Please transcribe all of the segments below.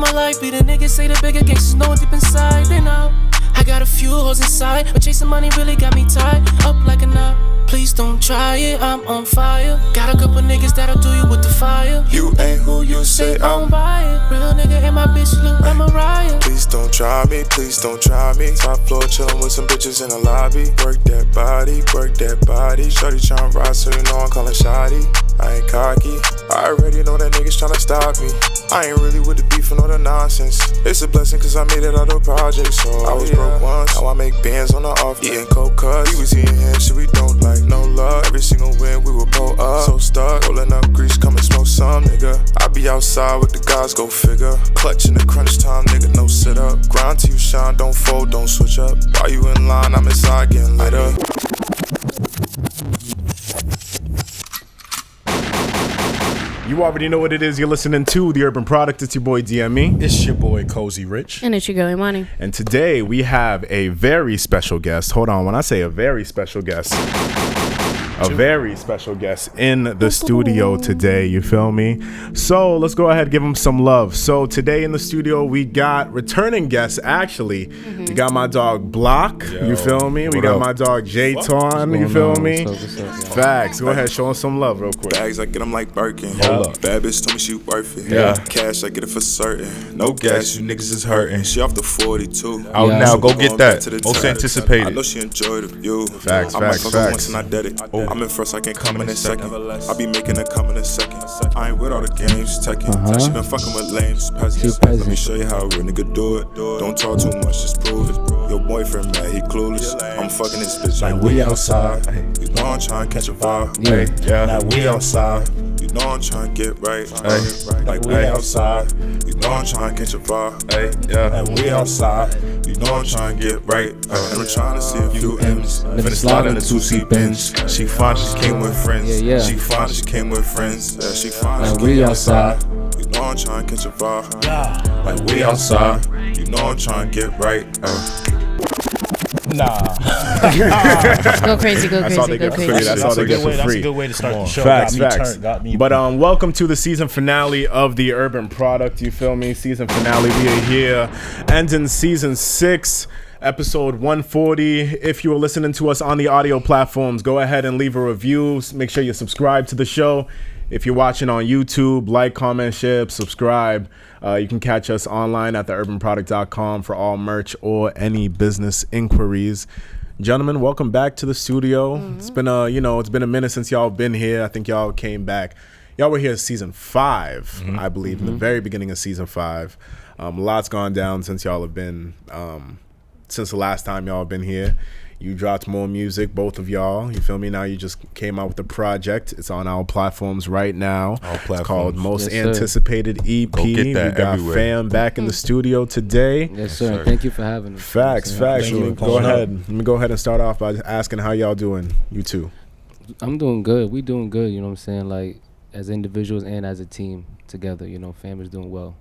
of my life be the niggas say the bigger gangsters know deep inside. They know I got a few hoes inside, but chasing money really got me tied up like a knot. Please don't try it, I'm on fire. Got a couple niggas that'll do you with the fire. You ain't who you say I'm. Buy it. Real nigga in my bitch look like Mariah. Please don't try me, please don't try me. Top floor chillin' with some bitches in the lobby. Work that body, work that body. Shorty tryna ride, so you know I'm callin' shoddy. I ain't cocky, I already know that niggas tryna stop me. I ain't really with the beef and all the nonsense. It's a blessing cause I made it out of project. So I was broke once, now I make bands on the off. Eating coke cuz, we was eating ham, shit we don't like. No love, every single win we will pull up. So stuck, rolling up grease, come and smoke some, nigga. I be outside with the guys, go figure. Clutch in the crunch time, nigga, no sit up. Grind till you shine, don't fold, don't switch up. While you in line, I'm inside getting lit up. You already know what it is. You're listening to The Urban Product. It's your boy DME. It's your boy Cozy Rich. And it's your girl Imani. And today we have a very special guest. Hold on, when I say a very special guest, a very special guest in the studio today, you feel me? So let's go ahead and give him some love. So today in the studio we got returning guests actually. We got my dog BloccK, you feel me? We got my dog Jayytoine, you feel me? Facts. Go ahead, show him some love real quick. Bags, I get them like Birkin. Hold up. Bad bitch told me she worth it. Yeah. Cash, I get it for certain. No gas, you niggas is hurting. She off the 42. Out now, go Going get back that. to the Most tag. anticipated. I know she enjoyed the view. Facts, I might facts, fuck her facts. once and I did it. I'm in first, I can come in a second. I be making her come in a second. I ain't with all the games, taking. She been fucking with lames, peasants. Let me show you how a real nigga do it. Don't talk too much, just prove it. Your boyfriend mad, he clueless. I'm fucking this bitch like we outside. You know I'm trying to catch a vibe. Hey, yeah. Now we outside. You know I'm trying to get right. Like we outside. You know I'm trying to catch a vibe. Hey, yeah. And we outside. You know I'm trying to get right. And I'm trying to see a few M's. Finna slide in the 2-seat Benz. She fine, she came with friends. Yeah. She fine, she came with friends. Yeah, she fine, she And came we with outside. You know I'm trying to catch a vibe. Like we outside. You know I'm trying to get right. Nah. Go crazy, go That's all crazy, they go get for free. crazy. That's all they get for That's a free. good way to start the show. Facts, got me facts. turned, got me. But welcome to the season finale of The Urban Product. You feel me? Season finale. We are here, ending season 6. Episode 140. If you are listening to us on the audio platforms, go ahead and leave a review. Make sure you subscribe to the show. If you're watching on YouTube, like, comment, share, subscribe. You can catch us online at theurbanproduct.com for all merch or any business inquiries. Gentlemen, welcome back to the studio. It's been it's been a minute since y'all been here. I think y'all came back. Y'all were here season 5, I believe, in the very beginning of season 5. A lot's gone down since y'all have been. Since the last time y'all have been here. You dropped more music, both of y'all. You feel me? Now you just came out with a project. It's on our platforms right now. It's called Most Anticipated EP. Go get that we got everywhere. Fam back in the studio today. Yes, sir. Thank you for having us. Facts. Thank you. Go ahead. Let me go ahead and start off by asking how y'all doing, you two. I'm doing good. We doing good, you know what I'm saying? Like, as individuals and as a team together, you know, fam is doing well.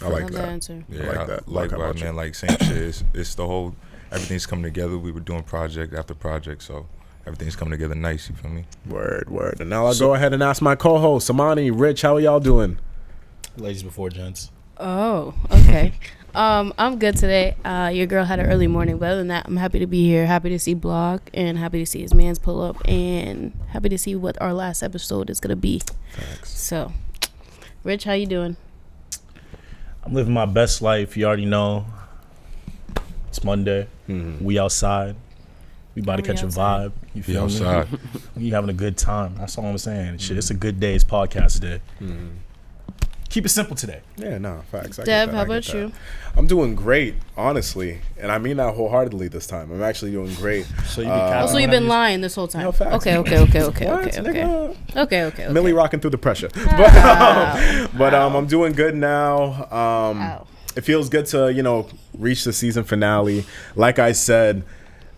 I like Love that. answer. Yeah, I like that. How Likewise, about you? man. Like same shit. It's the whole. Everything's coming together. We were doing project after project, so everything's coming together nice. You feel me? Word. And now I'll go ahead and ask my co-host, Imani, Rich, how are y'all doing? Ladies before gents. Oh, okay. I'm good today. Your girl had an early morning, but other than that, I'm happy to be here. Happy to see BloccK and happy to see his man's pull up and happy to see what our last episode is gonna be. Thanks. So, Rich, how you doing? I'm living my best life. You already know. It's Monday. We outside. We about to We catch outside. a vibe. You Be feel outside. me? We having a good time. That's all I'm saying. Shit, it's a good day. It's podcast day. Keep it simple today. Yeah, no, facts. I get Dev, that, how I get about that. you? I'm doing great, honestly, and I mean that wholeheartedly this time. I'm actually doing great. So you be capping Also, when you've I been just- lying this whole time. No, facts. Okay. What? Nigga? Millie rocking through the pressure. But I'm doing good now. Ow. It feels good to, reach the season finale. Like I said,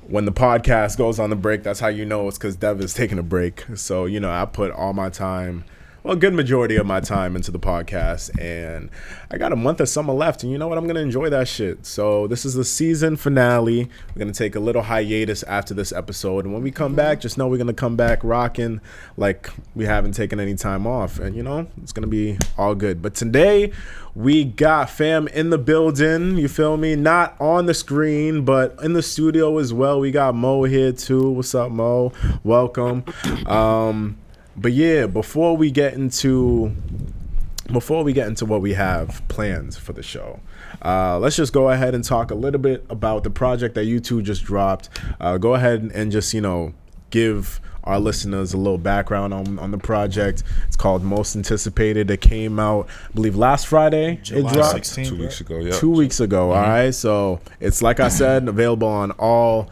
when the podcast goes on the break, that's how you know it's because Dev is taking a break. So, I put all my time. a good majority of my time into the podcast, and I got a month of summer left, and you know what? I'm going to enjoy that shit. So this is the season finale. We're going to take a little hiatus after this episode, and when we come back, just know we're going to come back rocking like we haven't taken any time off, and you know, it's going to be all good. But today, we got fam in the building, you feel me? Not on the screen, but in the studio as well. We got Mo here too. What's up, Mo? Welcome. But yeah, before we get into what we have planned for the show, let's just go ahead and talk a little bit about the project that you two just dropped. Go ahead and just, you know, give our listeners a little background on the project. It's called Most Anticipated. It came out, I believe, last Friday. July it dropped 16th, 2 weeks ago. Yeah, 2 weeks ago. All right, so it's, like I said, available on all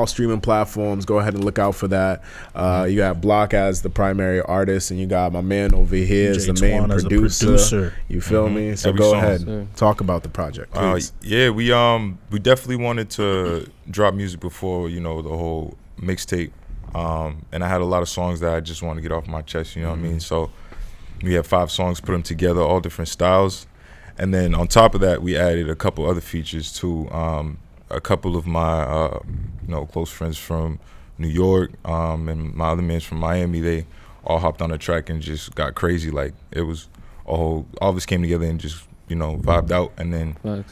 streaming platforms. Go ahead and look out for that. You got BloccK as the primary artist, and you got my man over here as the main producer. You feel me? So go ahead, talk about the project, please. Yeah, we definitely wanted to drop music before, you know, the whole mixtape, and I had a lot of songs that I just wanted to get off my chest. You know what I mean? So we had 5 songs, put them together, all different styles, and then on top of that, we added a couple other features too. A couple of my close friends from New York, and my other mans from Miami, they all hopped on the track and just got crazy. Like, it was all of us came together and just, you know, vibed out. And then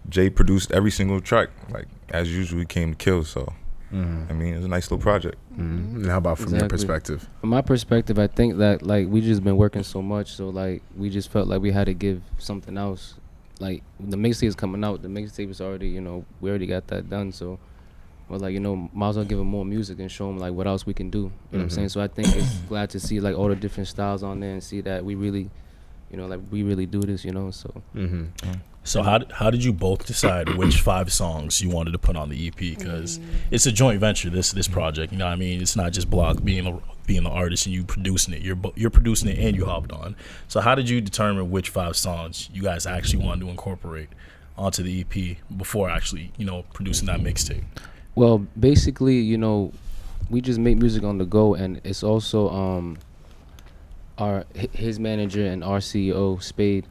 Jay produced every single track. Like, as usual, he came to kill. So I mean, it was a nice little project. And how about from your perspective? From my perspective, I think that, like, we just been working so much, so like we just felt like we had to give something else. Like, the mixtape is coming out. The mixtape is already, you know, we already got that done. So we're like, you know, might as well give them more music and show them, like, what else we can do. You know what I'm saying? So I think it's glad to see, like, all the different styles on there and see that we really, you know, like, we really do this, you know, so. So how did you both decide which 5 songs you wanted to put on the EP? Because it's a joint venture, this project, you know what I mean? It's not just BloccK being the artist and you producing it. You're producing it and you hopped on. So how did you determine which 5 songs you guys actually wanted to incorporate onto the EP before actually, you know, producing that mixtape? Well, basically, you know, we just make music on the go, and it's also his manager and our CEO, Spade.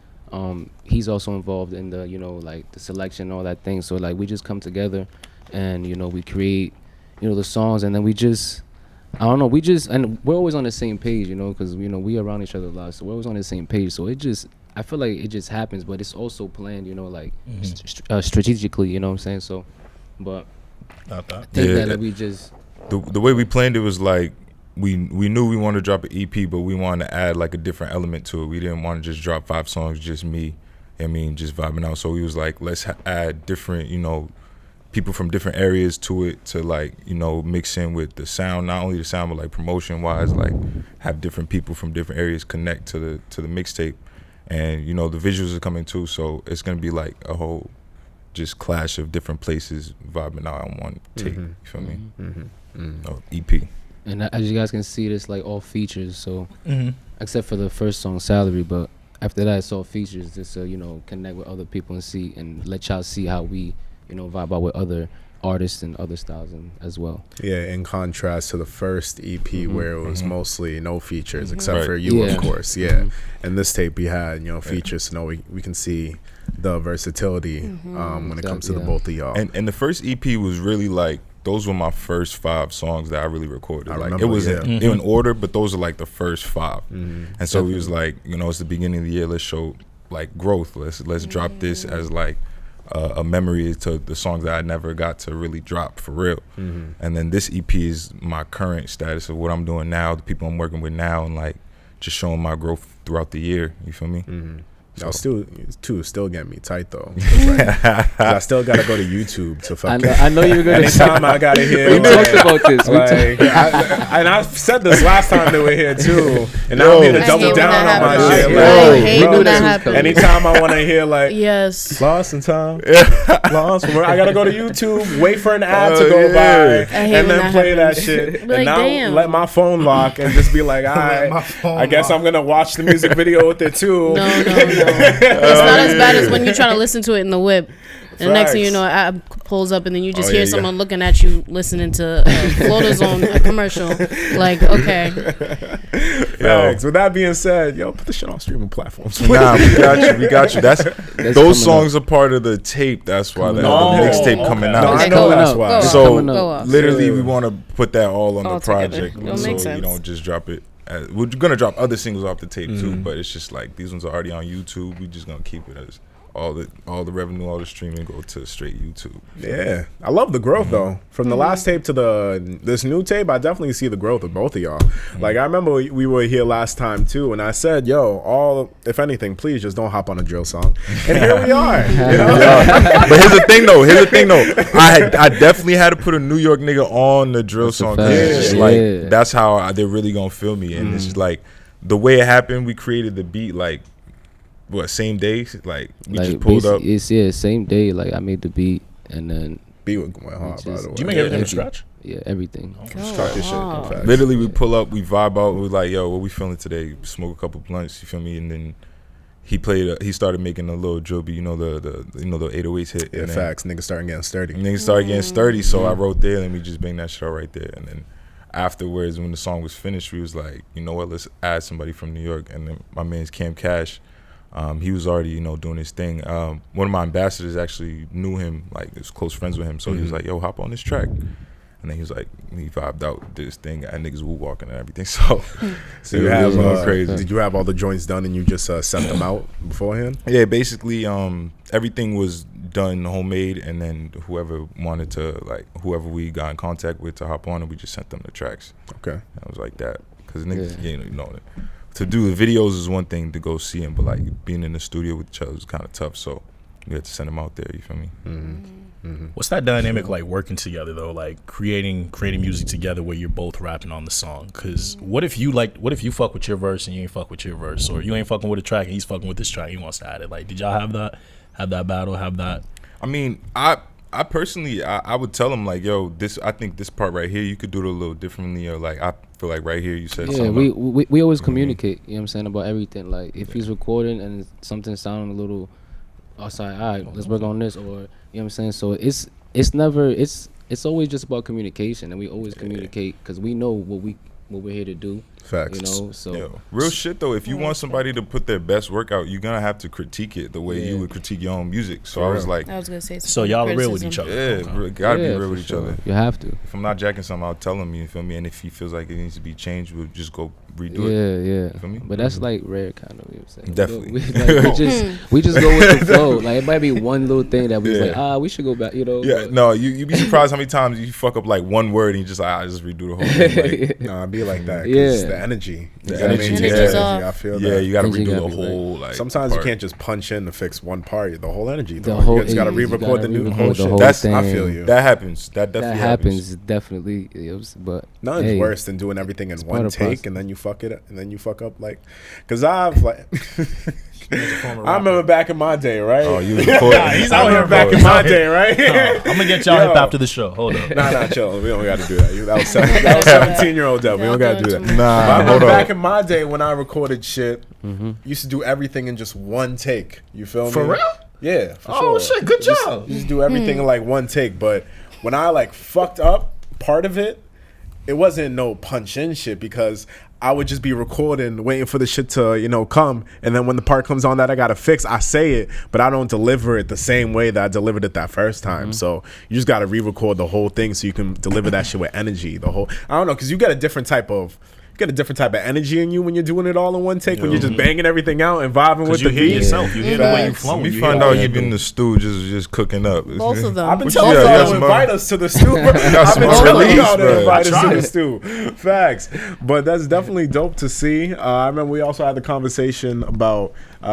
He's also involved in the, you know, like, the selection and all that thing. So, like, we just come together and, you know, we create, you know, the songs, and then we just, I don't know, and we're always on the same page, you know, because, you know, we around each other a lot, so we're always on the same page. So I feel like it just happens, but it's also planned, you know, like, strategically, you know what I'm saying? So, but Not that. I think that we just, the way we planned it was like, we knew we wanted to drop an EP, but we wanted to add, like, a different element to it. We didn't want to just drop 5 songs, just me, I mean, just vibing out. So we was like, let's add different, you know, people from different areas to it to, like, you know, mix in with the sound, not only the sound, but, like, promotion wise, like, have different people from different areas connect to the mixtape. And, you know, the visuals are coming too, so it's gonna be like a whole just clash of different places vibing out on one tape. You feel me? EP. and as you guys can see, it's like all features. So except for the first song, Salary, but after that, it's all features just so, you know, connect with other people and see and let y'all see how we, you know, vibe out with other artists and other styles as well. Yeah, in contrast to the first EP where it was mostly no features except for you, of course. And this tape we had, you know, features, so we can see the versatility when it comes to the both of y'all. And the first EP was really like, those were my first 5 songs that I really recorded. Like, it was in order, but those are like the first 5. And so we was like, you know, it's the beginning of the year, let's show, like, growth. Let's drop this as, like, a memory to the songs that I never got to really drop for real. And then this EP is my current status of what I'm doing now, the people I'm working with now, and, like, just showing my growth throughout the year. You feel me? Y'all still getting me tight though. Like, I still gotta go to YouTube to fucking. I know you're gonna. Anytime I gotta hear. We talked about this. Like, and I said this last time they were here too, and now I'm here to double down on my shit. Like, anytime I want to hear, like, lost in time, lost. I gotta go to YouTube, wait for an ad to go by, and then play that shit, and now let my phone lock and just be like, I guess I'm gonna watch the music video with it too. No. It's not as bad as when you're trying to listen to it in the whip. And the next thing you know, app pulls up, and then you just hear someone looking at you, listening to Floaters on a commercial. Like, okay. Facts. With that being said, put the shit on streaming platforms. Nah, we got you. That's those songs are part of the tape. That's why the mixtape coming out. No, I know that's why. So literally, we want to put that all on the project, so you don't just drop it. We're gonna drop other singles off the tape too, but it's just like these ones are already on YouTube. We just gonna keep it as all the revenue, all the streaming go to straight YouTube. Yeah, I love the growth though. From the last tape to this new tape, I definitely see the growth of both of y'all. Like I remember we were here last time too, and I said, if anything, please just don't hop on a drill song. And here we are. But here's the thing though. I definitely had to put a New York nigga on the drill song. It's just like that's how they're really gonna feel me, and it's just like the way it happened. We created the beat like. What, same day? Like we just pulled up. It's same day. Like I made the beat and then beat went hard. By the way, do you make everything from scratch? Yeah, everything. Start this shit. Literally, we pull up, we vibe out. We're like, what we feeling today? Smoke a couple blunts. You feel me? And then he started making a little drill beat. The 808s hit. Yeah, facts. Niggas started getting sturdy. So I wrote there, and we just bang that shit out right there. And then afterwards, when the song was finished, we was like, you know what? Let's add somebody from New York. And then my man's Cam Cash. He was already, doing his thing. One of my ambassadors actually knew him, like was close friends with him. So he was like, "Yo, hop on this track." And then he was like, he vibed out, did his thing, and niggas woo walking and everything. So you have crazy. Did you have all the joints done and you just sent them out beforehand? Yeah, basically, everything was done homemade, and then whoever we got in contact with to hop on, and we just sent them the tracks. Okay, and it was like that because niggas, to do the videos is one thing to go see them, but like being in the studio with each other is kind of tough. So we had to send them out there. You feel me? What's that dynamic like working together though? Like creating music together where you're both rapping on the song. Cause what if you fuck with your verse and you ain't fuck with your verse, or you ain't fucking with a track and he's fucking with this track, he wants to add it. Like, did y'all have that battle? Have that? I mean, I personally, I would tell him like, I think this part right here, you could do it a little differently, or like, I feel like right here you said something. Yeah, we always communicate, you know what I'm saying, about everything. Like, if he's recording and something sounding a little outside, all right, let's work on this, or, you know what I'm saying? So it's always just about communication, and we always communicate because we know what we're here to do. Facts. So real shit though. If you want somebody to put their best work out, you're gonna have to critique it the way you would critique your own music. So I was gonna say. So y'all are real with each other. Yeah, gotta be real with each other. You have to. If I'm not jacking something, I'll tell him. You feel me? And if he feels like it needs to be changed, we'll just go redo it. Yeah. You feel me? But that's like rare, kind of. You know what I'm saying? Definitely. We just go with the flow. Like it might be one little thing that we was like, we should go back. Yeah. No, you be surprised how many times you fuck up like one word and you just I just redo the whole thing. Like, no, I'd be like that. Yeah. The energy. The energy. I feel that. Yeah, you gotta Energy redo gotta the be whole like. Sometimes part. you can't just punch in to fix one part. The whole energy. The whole. You just gotta re-record the whole shit. That's thing. I feel you. That happens. That definitely happens. Definitely. But nothing's worse than doing everything in one take and then you fuck it up, and then you fuck up like, cause I've like. I remember back in my day, right? Oh, you recording? He's I remember back in my day, right? I'm gonna get y'all hip after the show. Hold up. Nah, chill. We don't got to do that. That was 17-year-old Dub. We don't got to do that. Nah, I remember back in my day when I recorded shit, used to do everything in just one take. You feel me? For real? Yeah, for sure. Oh shit, good job. You just do everything in like one take. But when I like fucked up part of it, it wasn't no punch in shit because I would just be recording, waiting for the shit to, come. And then when the part comes on that I got to fix, I say it, but I don't deliver it the same way that I delivered it that first time. So you just got to re-record the whole thing so you can deliver that shit with energy. I don't know, because you get a different type of energy in you when you're doing it all in one take, when you're just banging everything out and vibing with the beat. Yourself. You hear the way you flowing. We find out you've been in the stew just cooking up. Both of them. I've been telling y'all to invite us to the stew. I've been telling y'all to invite us to the stew. Facts. But that's definitely dope to see. I remember we also had the conversation about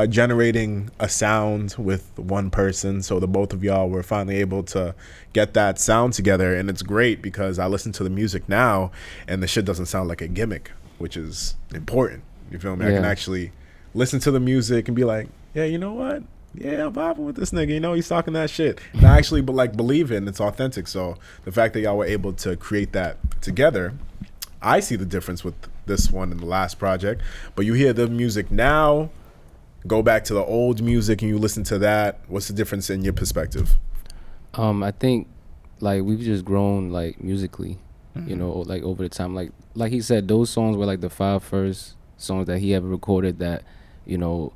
generating a sound with one person. So the both of y'all were finally able to get that sound together. And it's great because I listen to the music now and the shit doesn't sound like a gimmick, which is important. You feel me? I can actually listen to the music and be like, yeah, you know what? Yeah, I'm vibing with this nigga. He's talking that shit. And I actually believe it and it's authentic. So the fact that y'all were able to create that together, I see the difference with this one and the last project. But you hear the music now, go back to the old music and you listen to that. What's the difference in your perspective I think like we've just grown like musically, you know, like over the time. Like he said, those songs were like the 5 first songs that he ever recorded that, you know,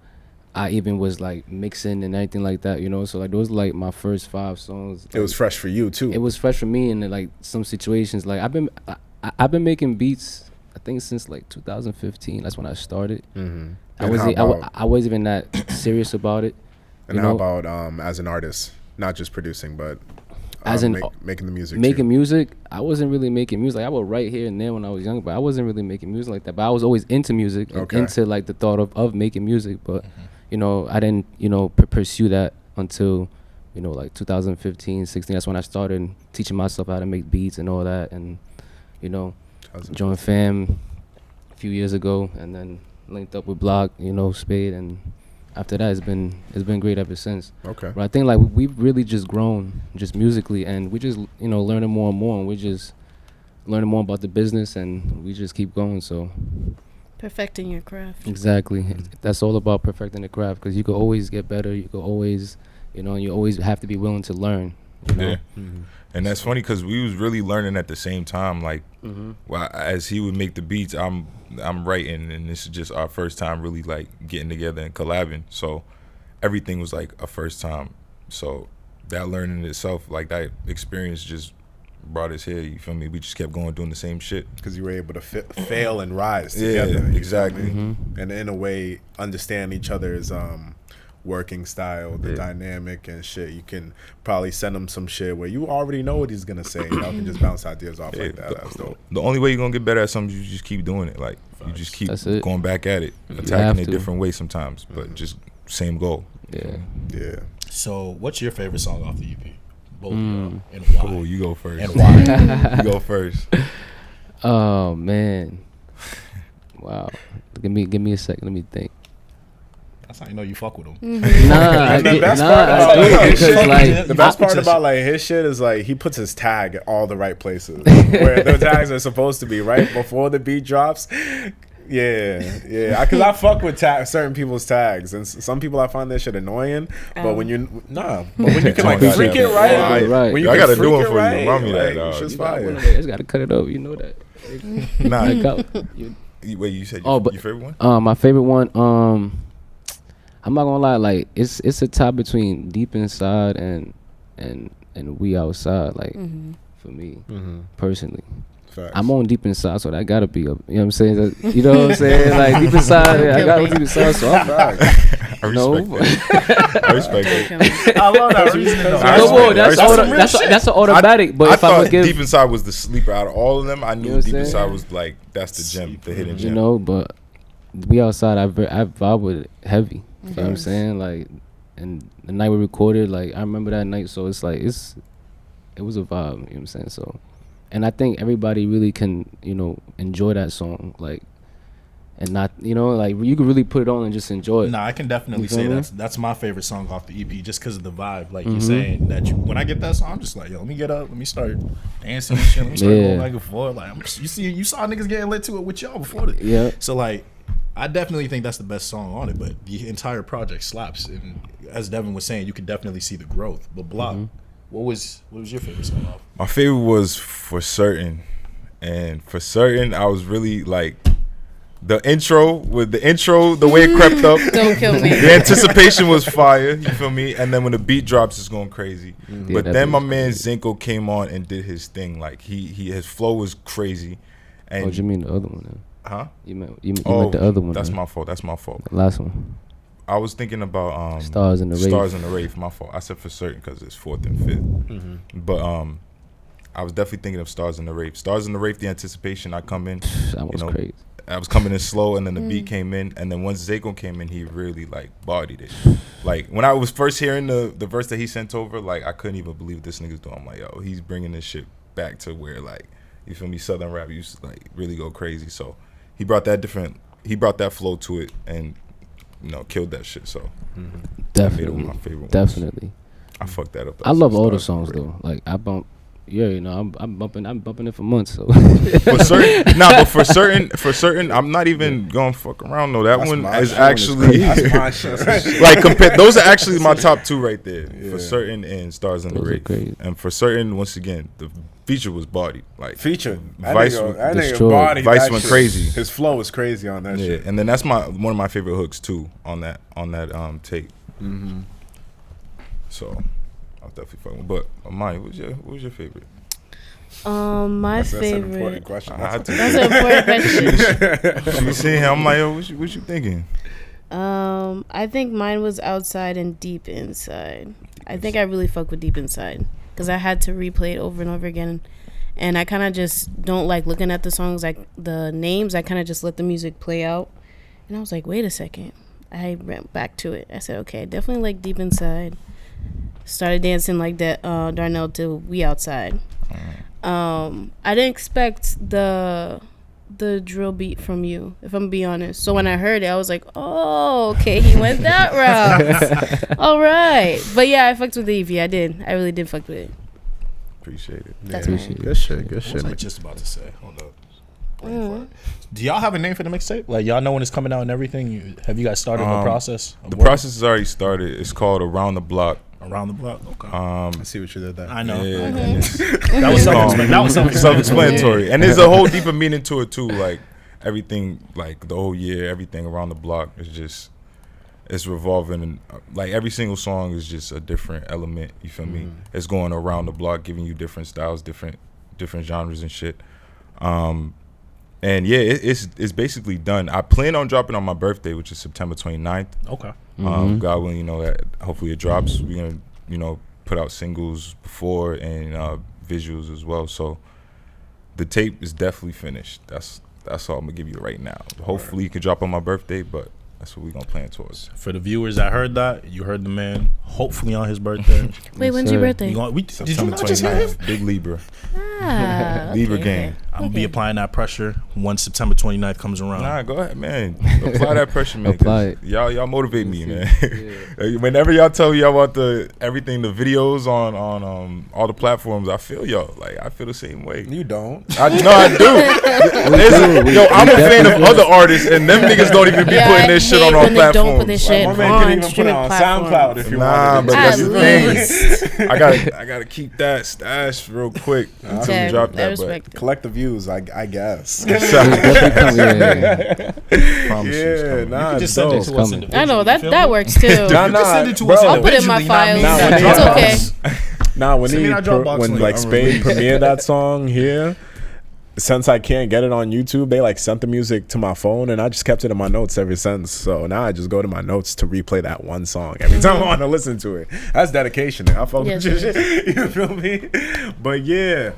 I even was like mixing and everything like that, you know. So like those like my first 5 songs. It was fresh for you too. It was fresh for me in like some situations. Like I've been making beats, I think since like 2015. That's when I started. I wasn't even that serious about it. And how about as an artist, not just producing, but as in making the music? Making too? music, I wasn't really making music. I would write here and there when I was young, but I wasn't really making music like that. But I was always into music, and into like the thought of making music. But you know, I didn't, you know, pursue that until, you know, like 2015, 16. That's when I started teaching myself how to make beats and all that, and you know, joined Fam a few years ago, and then linked up with BloccK, you know, Spade, and after that it's been great ever since. Okay. But I think like we've really just grown just musically, and we just, you know, learning more and more, and we just learning more about the business, and we just keep going. So Perfecting your craft. exactly, that's all about perfecting the craft, because you could always get better. You could always, you know, and you always have to be willing to learn. You know? Yeah. And that's funny because we was really learning at the same time. Like, well, as he would make the beats, I'm writing, and this is just our first time really like getting together and collabing. So everything was like a first time. So that learning itself, like that experience, just brought us here. You feel me? We just kept going doing the same shit Because you were able to fail and rise together. Yeah, exactly. And in a way, understand each other's working style, the dynamic and shit. You can probably send him some shit where you already know what he's gonna say. You know, can just bounce ideas off like that. That's dope. The only way you're gonna get better at something is you just keep doing it. Like you just keep going back at it, attacking it a different way sometimes, but just same goal. Yeah. So, what's your favorite song off the EP? Both of y'all, and why? Oh, you go first. And why? You go first. Oh man, wow. Give me a second. Let me think. That's how you know you fuck with him. The best part about like his shit is like he puts his tag at all the right places where the tags are supposed to be, right before the beat drops. Yeah. Because I fuck with certain people's tags, and some people I find that shit annoying. But when you can like freak it right, when you I can gotta freak do it it for right, you. Remind me like, that, dog. shit's fire. I just gotta cut it up. You know that. Nah. Wait, you said your favorite one? My favorite one. I'm not gonna lie. Like it's a tie between Deep Inside and We Outside. Like for me personally. Facts. I'm on Deep Inside, so that gotta be up. You know what I'm saying? You know what I'm saying? Like Deep Inside, I got Deep Inside, so I'm back. I respect it. I love that reason. That's an automatic. But I if I thought would give Deep Inside was the sleeper out of all of them. I knew You know what Deep I'm Inside saying? was like that's the gem, the hidden gem. you know, but We Outside, I vibe with it heavy. You know what I'm saying? Like, and the night we recorded, like I remember that night, so it's like it was a vibe. You know what I'm saying? So. And I think everybody really can, you know, enjoy that song, like, and not, you know, like you can really put it on and just enjoy it. Nah, I can definitely say that's my favorite song off the EP, just because of the vibe. Like you're saying that when I get that song, I'm just like, yo, let me get up, let me start dancing and shit, let me start going back and forth. Like you saw niggas getting lit to it with y'all before this. Yeah. So like, I definitely think that's the best song on it, but the entire project slaps. And as Devin was saying, you can definitely see the growth. But BloccK. What was your favorite song off? My favorite was For Certain, and For Certain, I was really like the intro, the way it crept up. Don't kill me. The anticipation was fire, you feel me? And then when the beat drops, it's going crazy. But then my man Zinko came on and did his thing. Like his flow was crazy. And Oh, you mean the other one? Then? huh? You meant the other one? That's then? my fault. The last one. I was thinking about Stars in the Rave. Stars in the Rave. My fault. I said For Certain because it's 4th and 5th. But I was definitely thinking of Stars in the Rave. Stars in the Rave. The anticipation. I come in. That was crazy. I was coming in slow, and then the beat came in, and then once Zayko came in, he really like bodied it. Like when I was first hearing the verse that he sent over, like I couldn't even believe this nigga's doing. I'm like, yo, he's bringing this shit back to where like, you feel me, Southern rap used to like really go crazy. So he brought that flow to it, and you know, killed that shit. So Definitely, my favorite definitely. I fucked that up. I love all the songs though. Like I bump, Yeah, you know, I'm bumping it for months. So for certain, I'm not even gonna fuck around though. That one is actually like compared. Those are actually my top two right there for certain and Stars in the Race. And for certain, once again, the feature was body like Vice went crazy. His flow was crazy on that shit. And then that's one of my favorite hooks too on that tape. Mm-hmm. So I was definitely fucking. But Amaya, what was your favorite? My favorite. That's an important question. That's an important question. You see him, Amaya? What you thinking? I think mine was Outside and Deep Inside. I think I really fuck with Deep Inside because I had to replay it over and over again, and I kind of just don't like looking at the songs, like the names. I kind of just let the music play out, and I was like, wait a second. I went back to it. I said, okay, definitely like Deep Inside. Started dancing like that, Darnell, to We Outside. I didn't expect the drill beat from you, if I'm being honest. So when I heard it, I was like, oh, okay, he went that route. All right. But yeah, I fucked with the EP. I did. I really did fuck with it. Appreciate it. That's Good shit. What was I just about to say? Hold up. Do y'all have a name for the mixtape? Like, y'all know when it's coming out and everything? Have you guys started the process? The process has already started. It's called Around the Block. Around the Block? Okay. I see what you did there. I know. Yeah. That was self-explanatory. And there's a whole deeper meaning to it too. Like everything, like the whole year, everything around the block is just, it's revolving. And like every single song is just a different element. You feel me? It's going around the block, giving you different styles, different genres and shit. And yeah, it's basically done. I plan on dropping on my birthday, which is September 29th. Okay. God willing, that hopefully it drops. We're gonna, put out singles before and visuals as well. So the tape is definitely finished. That's all I'm gonna give you right now. Hopefully it could drop on my birthday, but that's what we're gonna plan towards. For the viewers that heard that, you heard the man. Hopefully on his birthday. Wait, when's your birthday? Did you not just hear him? Big Libra. Libra gang. I'm gonna be applying that pressure once September 29th comes around. Nah, go ahead, man. Apply that pressure, man. Apply it. Y'all motivate me, man. Whenever y'all tell me y'all want the videos on all the platforms, I feel y'all. Like I feel the same way. You don't. I do. Yo, I'm a fan of other artists, and them niggas don't even be putting their shit on our platforms. Don't put this shit my man can even put it on SoundCloud if you want. But that's the thing. I gotta keep that stash real quick until we drop that. But collect the views, I guess. Promise yeah, nah, just send it to us individually. I know that works too. Send it to us I'll put it in my files. It's okay. Nah, when like Spade premiered that song here, since I can't get it on YouTube, they like sent the music to my phone, and I just kept it in my notes ever since. So now I just go to my notes to replay that one song every time I want to listen to it. That's dedication. I fuck with your shit. You feel me? But yeah,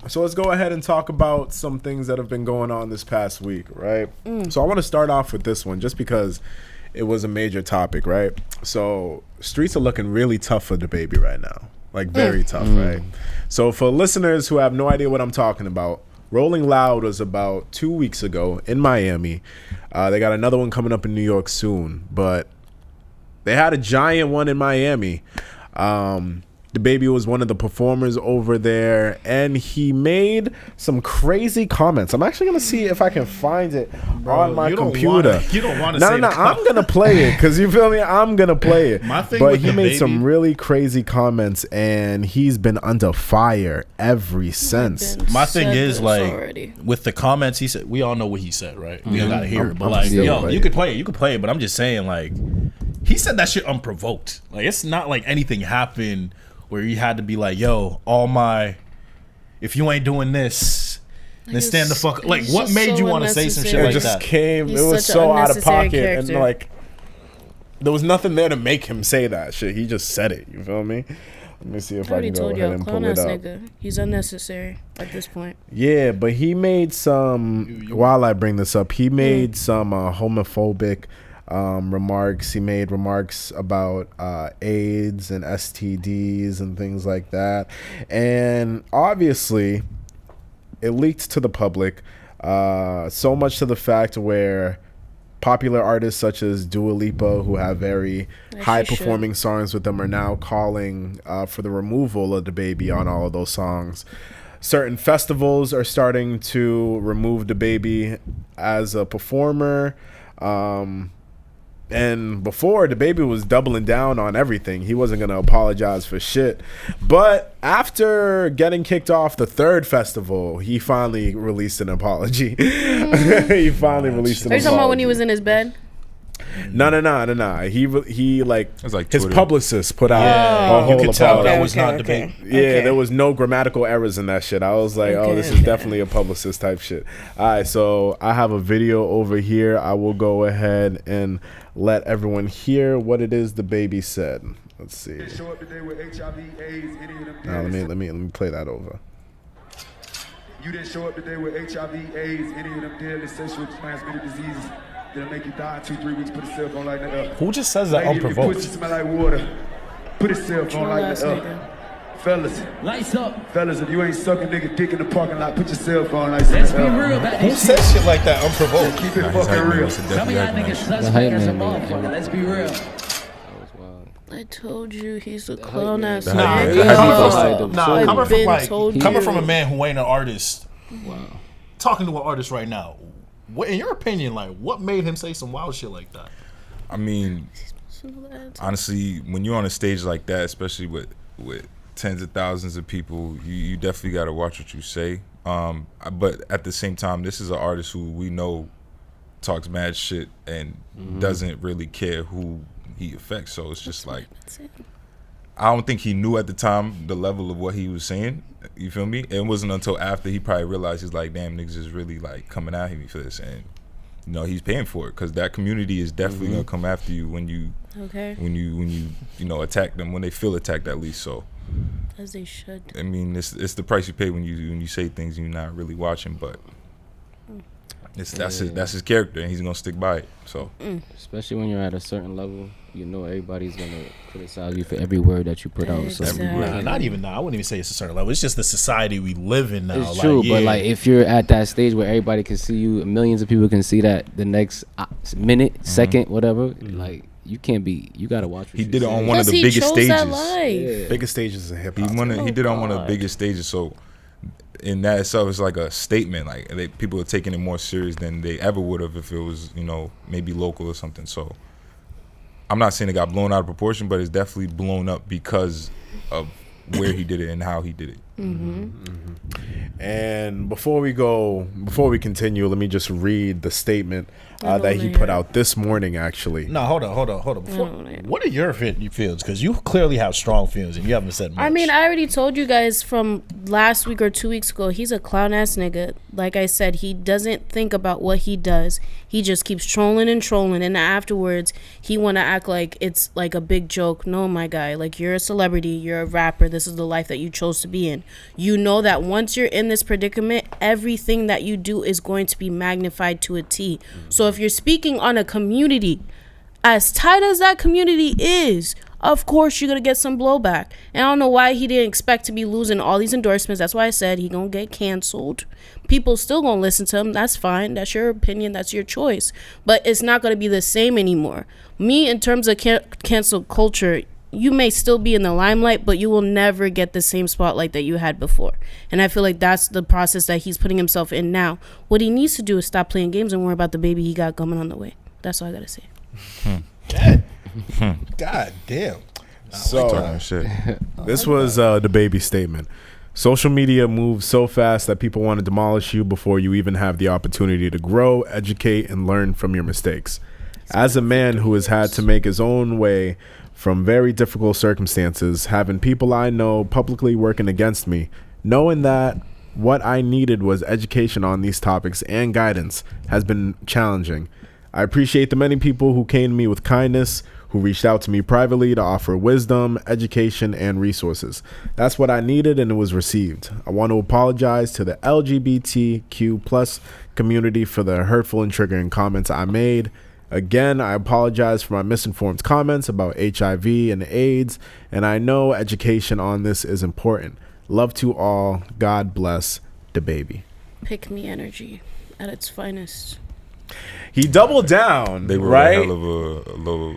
so let's go ahead and talk about some things that have been going on this past week, right? So I want to start off with this one just because it was a major topic, right? So streets are looking really tough for DaBaby right now. Like very tough, right? So for listeners who have no idea what I'm talking about, Rolling Loud was about 2 weeks ago in Miami. They got another one coming up in New York soon, but they had a giant one in Miami. DaBaby was one of the performers over there, and he made some crazy comments. I'm actually gonna see if I can find it on my computer. You don't want to No, I'm gonna play it because you feel me. I'm gonna play it. But he made some really crazy comments, and he's been under fire ever since. My thing is like with the comments he said. We all know what he said, right? We gotta hear it, but like, you could play it. But I'm just saying, like, he said that shit unprovoked. Like, it's not like anything happened where you had to be like, yo, if you ain't doing this, then stand the fuck up. Like, what made you want to say some shit like that? It was so out of pocket, and like, there was nothing there to make him say that shit. He just said it. You feel me? Let me see if I can go ahead and pull it up. Nigga. He's unnecessary at this point. Yeah, but he made some, while I bring this up, he made some homophobic remarks. He made remarks about AIDS and STDs and things like that, and obviously it leaked to the public, so much to the fact where Popular artists such as Dua Lipa, who have very As high she performing songs with them, are now calling for the removal of DaBaby on all of those songs. Certain festivals are starting to remove DaBaby as a performer. And before, DaBaby was doubling down on everything. He wasn't going to apologize for shit. But after getting kicked off the third festival, he finally released an apology. He finally released an apology. Are you talking about when he was in his bed? No. He like, It's like his Twitter. publicist put out a whole You could tell apology. that was not debate. Yeah, there was no grammatical errors in that shit. I was like, oh, this is definitely a publicist type shit. All right, so I have a video over here. I will go ahead and let everyone hear what it is DaBaby said. Let's see. Now, let me play that over. You didn't show up today with HIV, AIDS, any of them deadly sexually transmitted diseases that'll make you die in 2-3 weeks. Put a cell phone like that up. Who just says that Lady, if your unprovoked? pussy smell like water, put a cell phone like that up. Fellas, Lights up. fellas, if you ain't sucking nigga dick in the parking lot, put your cell phone like that. Let's be real about Who this says shit like that unprovoked? Keep it Nah, his hype fucking man real. was Some of definitely y'all hype man. niggas The hype suspect as a man, man, motherfucker. Let's be real. That was wild. I told you he's a clown ass The nigga. hype man. Yeah, The hype man yeah. was- I've coming from been like told coming you. from a man who ain't an artist, Wow. talking to an artist right now. What, in your opinion, like what made him say some wild shit like that? I mean, honestly, when you're on a stage like that, especially with tens of thousands of people, you definitely got to watch what you say. But at the same time, this is an artist who we know talks mad shit and doesn't really care who he affects. So it's just like, I don't think he knew at the time the level of what he was saying. You feel me? It wasn't until after he probably realized he's like, damn, niggas is really like coming at me for this, and you know he's paying for it because that community is definitely gonna come after you when you attack them, when they feel attacked at least. So As they should. I mean, it's the price you pay when you say things you're not really watching, but that's his character and he's gonna stick by it. So Especially when you're at a certain level, you know everybody's gonna criticize you for every word that you put out. So Nah, not even now. I wouldn't even say it's a certain level. It's just the society we live in now. it's true, but like if you're at that stage where everybody can see you, millions of people can see that the next minute, second, whatever, like you can't be. You gotta watch. What he you did it say. on one of the biggest stages. Biggest stages in hip hop. He did it on one of the biggest stages. So in that itself, it's like a statement. Like people are taking it more serious than they ever would have if it was, maybe local or something. So I'm not saying it got blown out of proportion, but it's definitely blown up because of where he did it and how he did it. And before we continue, let me just read the statement that he put out this morning, actually. No, hold on. Before, what are your feelings? Because you clearly have strong feelings and you haven't said much. I mean, I already told you guys from last week or 2 weeks ago, he's a clown ass nigga. Like I said, he doesn't think about what he does. He just keeps trolling, and afterwards he want to act like it's like a big joke. No, my guy, like you're a celebrity, you're a rapper. This is the life that you chose to be in. You know that once you're in this predicament, everything that you do is going to be magnified to a T. So if you're speaking on a community as tight as that community is, of course you're gonna get some blowback. And I don't know why he didn't expect to be losing all these endorsements. That's why I said he gonna get canceled. People still gonna listen to him. That's fine. That's your opinion. That's your choice. But it's not gonna be the same anymore. Me, in terms of cancel culture, you may still be in the limelight, but you will never get the same spotlight that you had before. And I feel like that's the process that he's putting himself in now. What he needs to do is stop playing games and worry about the baby he got coming on the way. That's all I gotta say. God damn. So Talking shit. this was DaBaby statement. Social media moves so fast that people want to demolish you before you even have the opportunity to grow, educate, and learn from your mistakes. As a man who has had to make his own way from very difficult circumstances, having people I know publicly working against me, knowing that what I needed was education on these topics and guidance has been challenging. I appreciate the many people who came to me with kindness, who reached out to me privately to offer wisdom, education, and resources. That's what I needed, and it was received. I want to apologize to the LGBTQ plus community for the hurtful and triggering comments I made. Again, I apologize for my misinformed comments about HIV and AIDS, and I know education on this is important. Love to all. God bless DaBaby. Pick me energy at its finest. He doubled down, They wrote right? a hell of a little.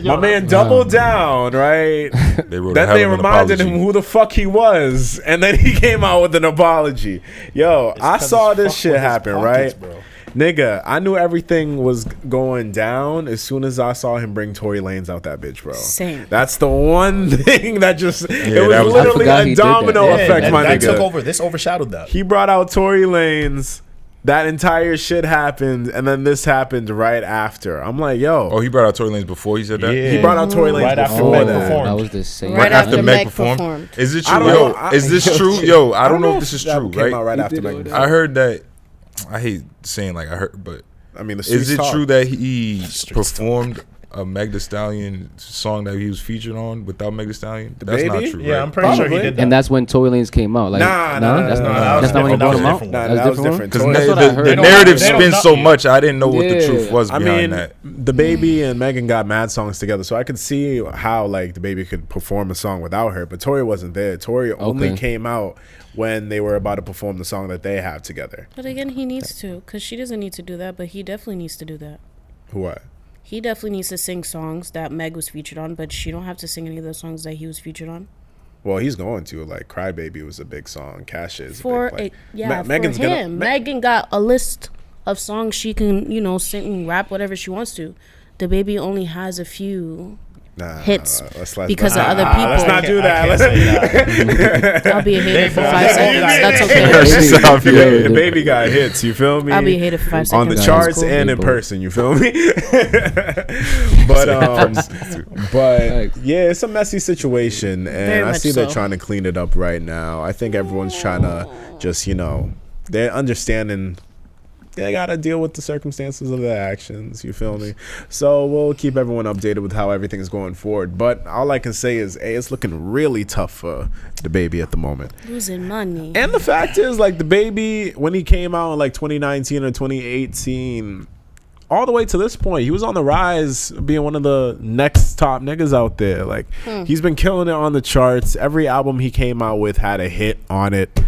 My man doubled down, right? They wrote Then a hell they of an reminded apology. him who the fuck he was, and then he came out with an apology. Yo, I saw this shit happen, right? Bro. Nigga, I knew everything was going down as soon as I saw him bring Tory Lanez out that bitch, bro. Same. That's the one thing that just it that was was- I literally forgot a he did that. domino effect, that, my that nigga. took over. This overshadowed that. He brought out Tory Lanez. That entire shit happened, and then this happened right after. I'm like, yo. Oh, he brought out Tory Lanez before he said that. Yeah. He brought out Tory Lanez Right after before Meg that. performed. That was the same. Right after Meg Meg performed. performed. Is it I true? don't Yo, know. is this true? Yo, I don't know if this is that true, came out right? right after did all Megan. that. I heard that. I hate saying like I heard, but I mean, the is streets it talk. true that he performed a Meg Thee Stallion song that he was featured on without Meg Thee Stallion? That's not DaBaby? true. Yeah, right? I'm pretty sure he Probably. did that. And that's when Tory Lanez came out. Like, Nah, that's nah, not. that That's was not when he different. brought him That out. was different. Nah, That's that was different. different. Because Tory- That's what I heard. the They narrative they don't spins know so you. much, I didn't know what the Yeah. truth was I behind mean, that. DaBaby and Megan got mad songs together, so I could see how like DaBaby could perform a song without her, but Tory wasn't there. Tory only Okay. came out when they were about to perform the song that they have together. But again, he needs to, because she doesn't need to do that, but he definitely needs to do that. Who what? He definitely needs to sing songs that Meg was featured on, but she don't have to sing any of the songs that he was featured on. Well, he's going to like "Cry Baby" was a big song. "Cash" is For a big, like, it, yeah, for Megan's him. gonna. Megan got a list of songs she can, sing, rap, whatever she wants to. DaBaby only has a few hits because of other people. Let's not do that. I can't say I'll be a hater for They- 5 seconds. That's She okay. said, Yeah. the baby got hits. You feel me? I'll be a hater for 5 seconds. On the That's charts cool. and in People. person. You feel me? but yeah, it's a messy situation, Very and I much see they're so. trying to clean it up right now. I think everyone's trying to just they're understanding. They gotta deal with the circumstances of their actions. You feel me? So we'll keep everyone updated with how everything's going forward. But all I can say is, it's looking really tough for DaBaby at the moment. Losing money. And the fact is, like, DaBaby, when he came out in like 2019 or 2018, all the way to this point, he was on the rise, being one of the next top niggas out there. Like, he's been killing it on the charts. Every album he came out with had a hit on it.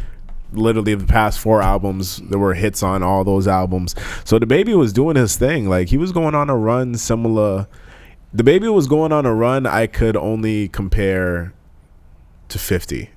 Literally the past 4 albums, there were hits on all those albums. So DaBaby was doing his thing. Like, he was going on a run similar. DaBaby was going on a run I could only compare to 50.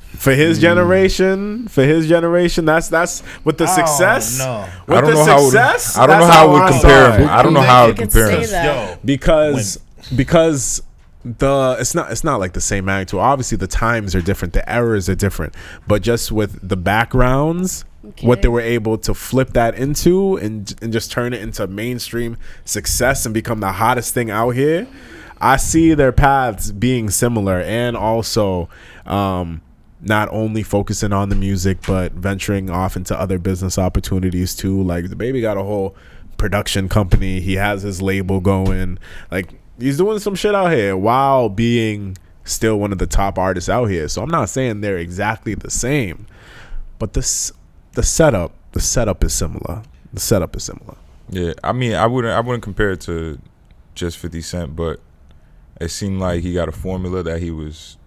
For his generation, that's with the success. no. With I don't the know how. success, I don't know that's how I I would saw compare it. him. I don't know how I You would could compare say him. that. Yo, because it's not like the same magnitude. Obviously the times are different, the eras are different, but just with the backgrounds, what they were able to flip that into and just turn it into mainstream success and become the hottest thing out here, I see their paths being similar, and also not only focusing on the music but venturing off into other business opportunities too. Like, DaBaby got a whole production company, he has his label going, like, he's doing some shit out here while being still one of the top artists out here. So I'm not saying they're exactly the same, but the setup is similar. The setup is similar. Yeah, I mean, I wouldn't compare it to just 50 Cent, but it seemed like he got a formula that he was,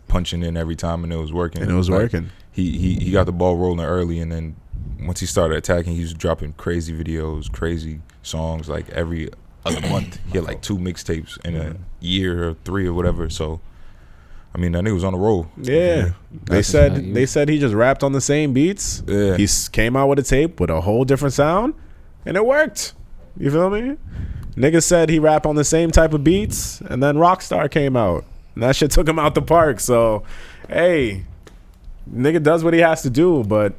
punching in every time, and it was working. And it was Like, working. He got the ball rolling early, and then once he started attacking, he was dropping crazy videos, crazy songs, like every other month. He had like 2 mixtapes in a year or 3 or whatever. So, I mean, that nigga was on the roll. Yeah. They said he just rapped on the same beats. Yeah. He came out with a tape with a whole different sound, and it worked. You feel me? Nigga said he rapped on the same type of beats, and then Rockstar came out, and that shit took him out the park. So, hey, nigga does what he has to do, but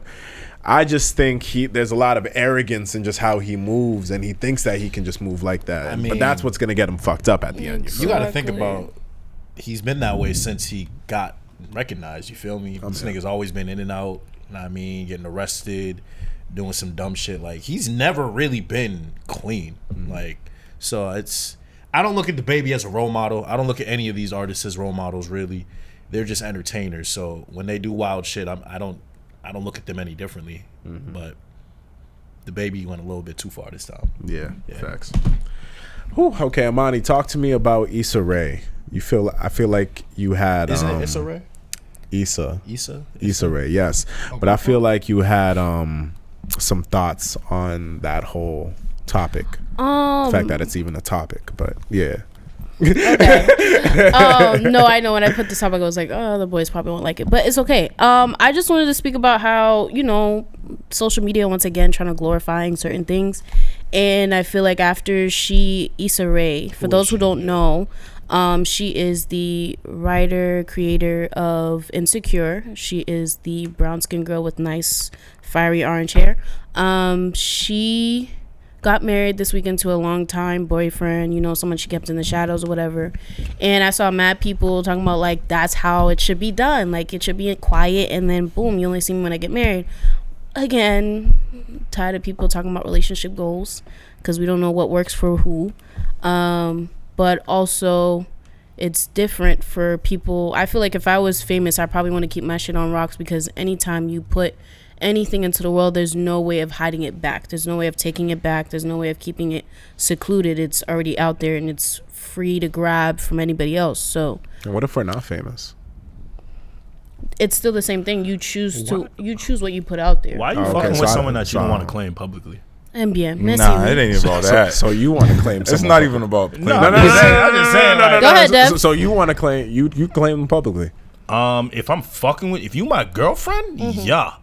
I just think there's a lot of arrogance in just how he moves, and he thinks that he can just move like that. I mean, but that's what's gonna get him fucked up at the end. You got to think about, he's been that way since he got recognized. You feel me? This nigga's always been in and out. You know what I mean? Getting arrested, doing some dumb shit. Like, he's never really been clean. Like, so I don't look at DaBaby as a role model. I don't look at any of these artists as role models, really. They're just entertainers. So when they do wild shit, I don't look at them any differently. But DaBaby went a little bit too far this time. Yeah. Facts. Whew, okay, Amani, talk to me about Issa Rae. I feel like you had Isn't it Issa Rae? Issa Issa? Issa Rae, yes. But I feel like you had some thoughts on that whole topic. The fact that it's even a topic, but yeah. Okay. No, I know when I put this topic, I was like, oh, the boys probably won't like it, but it's okay. I just wanted to speak about how, you know, social media once again trying to glorifying certain things, and I feel like after Issa Rae, for those who don't know, she is the writer creator of Insecure. She is the brown skinned girl with nice fiery orange hair. She got married this weekend to a long time boyfriend, you know, someone she kept in the shadows or whatever. And I saw mad people talking about like that's how it should be done. Like it should be quiet and then boom, you only see me when I get married. Again, tired of people talking about relationship goals because we don't know what works for who. But also it's different for people. I feel like if I was famous, I probably want to keep my shit on rocks, because anytime you put anything into the world, there's no way of hiding it back. There's no way of taking it back. There's no way of keeping it secluded. It's already out there and it's free to grab from anybody else. So And what if we're not famous? it's still the same thing. You choose what you put out there. Why are you Oh, okay, fucking so with I- someone that you so don't I- want to claim publicly? NBA. Nah, it ain't even about that. So you want to claim? It's someone not publicly. even about. No, I'm just saying, like- Go ahead, Dev. So you want to claim? You claim them publicly? If I'm fucking with, if you my girlfriend, yeah.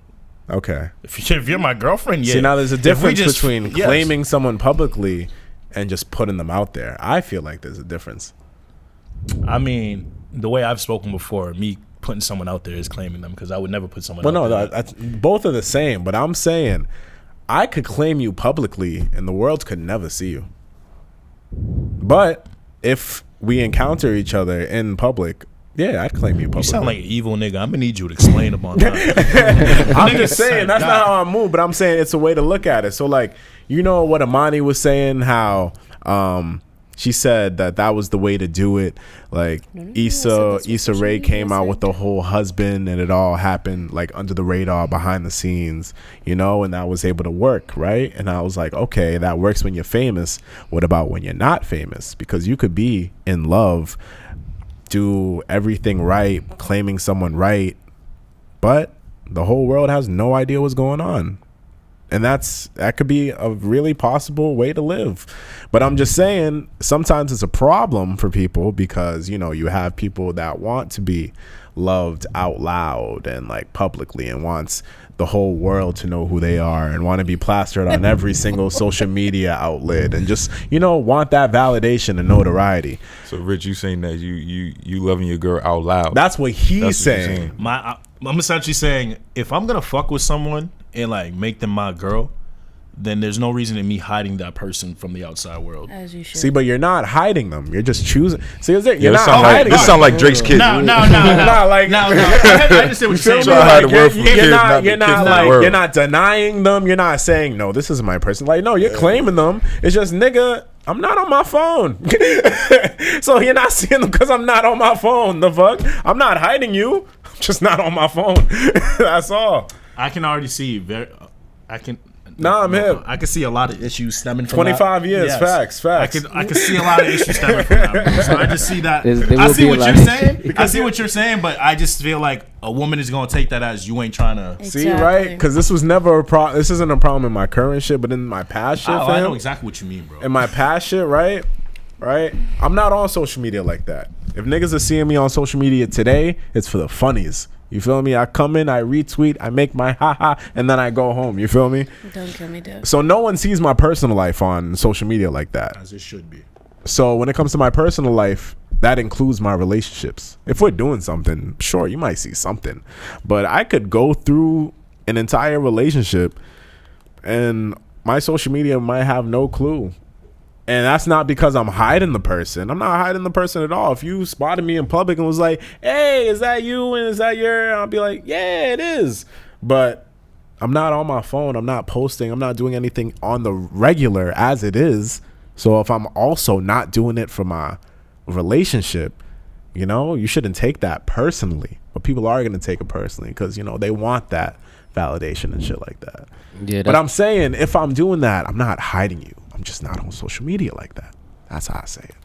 Okay. If you're my girlfriend, yeah. See, now there's a If we difference just- between yes. claiming someone publicly and just putting them out there. I feel like there's a difference. I mean, the way I've spoken before, me putting someone out there is claiming them, because I would never put someone Well, out no, there. that's, both are the same. But I'm saying I could claim you publicly and the world could never see you. But if we encounter each other in public, yeah, I'd claim you publicly. You sound like an evil nigga. I'm gonna need you to explain about that. I'm just saying that's not how I move, but I'm saying it's a way to look at it. So like, you know what Amani was saying, how she said that was the way to do it. Like Issa Rae came out with the whole husband, and it all happened like under the radar, behind the scenes, you know, and that was able to work, right? And I was like, okay, that works when you're famous. What about when you're not famous? Because you could be in love, do everything right, claiming someone right, but the whole world has no idea what's going on. And that could be a really possible way to live. But I'm just saying, sometimes it's a problem for people, because, you know, you have people that want to be loved out loud and like publicly, and wants the whole world to know who they are, and want to be plastered on every single social media outlet, and just, you know, want that validation and notoriety. So Rich, you saying that you loving your girl out loud? That's what he's That's what you're saying. I'm essentially saying, if I'm gonna fuck with someone and like make them my girl, then there's no reason in me hiding that person from the outside world. As you should. See, but you're not hiding them. You're just choosing. See, you're Yeah, not sound like, hiding this them. sound like Drake's kid. No. Nah, like No. I understand what you're saying. Try to hide the word from You're kids, not, not you're the kids not from the like, world. you're not denying them. You're not saying, no, this is my person. Like, no, you're claiming them. It's just, nigga, I'm not on my phone. So you're not seeing them because I'm not on my phone. The fuck? I'm not hiding you. I'm just not on my phone. That's all. I can already see Nah, I'm hip. I can see a lot of issues stemming from 25 that. years. Yes. Facts. I can see a lot of issues stemming from that. So I just see that. There I will see be a what lot. you're saying. I see what you're saying, but I just feel like a woman is gonna take that as you ain't trying to. See, right? Because this was never a problem. This isn't a problem in my current shit, but in my past shit, I fam. know exactly what you mean, bro. In my past shit, right? I'm not on social media like that. If niggas are seeing me on social media today, it's for the funnies. You feel me? I come in, I retweet, I make my haha, and then I go home. You feel me? Don't kill me, Dev. So no one sees my personal life on social media like that. As it should be. So when it comes to my personal life, that includes my relationships. If we're doing something, sure, you might see something. But I could go through an entire relationship and my social media might have no clue. And that's not because I'm hiding the person. I'm not hiding the person at all. If you spotted me in public and was like, hey, is that you? And is that your? I'll be like, yeah, it is. But I'm not on my phone. I'm not posting. I'm not doing anything on the regular as it is. So if I'm also not doing it for my relationship, you know, you shouldn't take that personally. But people are going to take it personally because, you know, they want that validation and shit like that. Yeah, but I'm saying if I'm doing that, I'm not hiding you. I'm just not on social media like that. That's how I say it.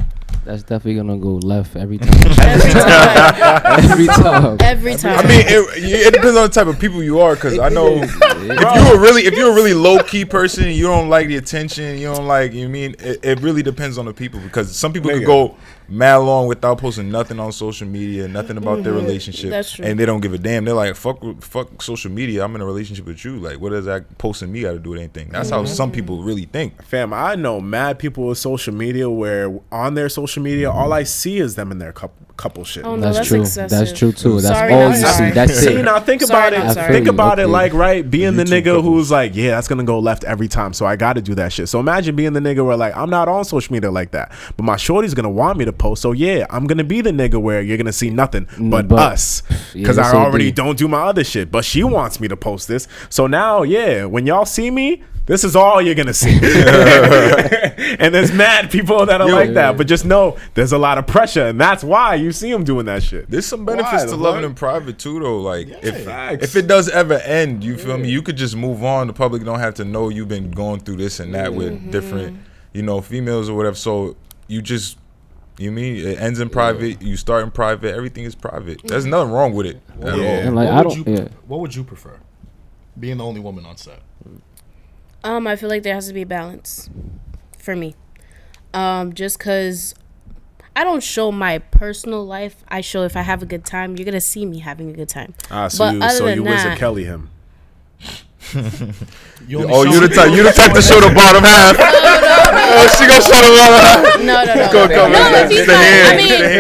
That's definitely gonna go left every time. Every time. Every time. Every time. I mean, it depends on the type of people you are. Because I know if you're a really low key person, you don't like the attention. You don't like. You mean it really depends on the people, because some people can go mad long without posting nothing on social media, nothing about their relationship. That's true. And they don't give a damn. They're like, fuck social media. I'm in a relationship with you. Like, what does that posting me got to do with anything? That's how some people really think. Fam, I know mad people with social media where on their social media, all I see is them in their couple shit. Oh, no, That's true. excessive. That's true too. That's Sorry, all not you sorry. see. That's See, it. now think Sorry, about not it. sorry. Think about it Okay. like, right, being the YouTube nigga couples. who's like, yeah, that's gonna go left every time, so I gotta do that shit. So imagine being the nigga where like, I'm not on social media like that, but my shorty's gonna want me to post, so yeah, I'm gonna be the nigga where you're gonna see nothing but us, because Yeah, I so already deep. don't do my other shit, but she wants me to post this. So now, yeah, when y'all see me, this is all you're gonna see. And there's mad people that are like that, but just know there's a lot of pressure, and that's why you see them doing that shit. There's some benefits to the loving fuck? in private too, though. Like Facts. if it does ever end, you feel me? You could just move on. The public don't have to know you've been going through this and that with different, females or whatever. So you just, it ends in private. You start in private. Everything is private. There's nothing wrong with it at all. And like, What would you prefer? Being the only woman on set. I feel like there has to be a balance for me. Just because I don't show my personal life. I show if I have a good time, you're going to see me having a good time. So But you Wizard Kelly him. You the type to show the bottom half. She gonna show the bottom half. No.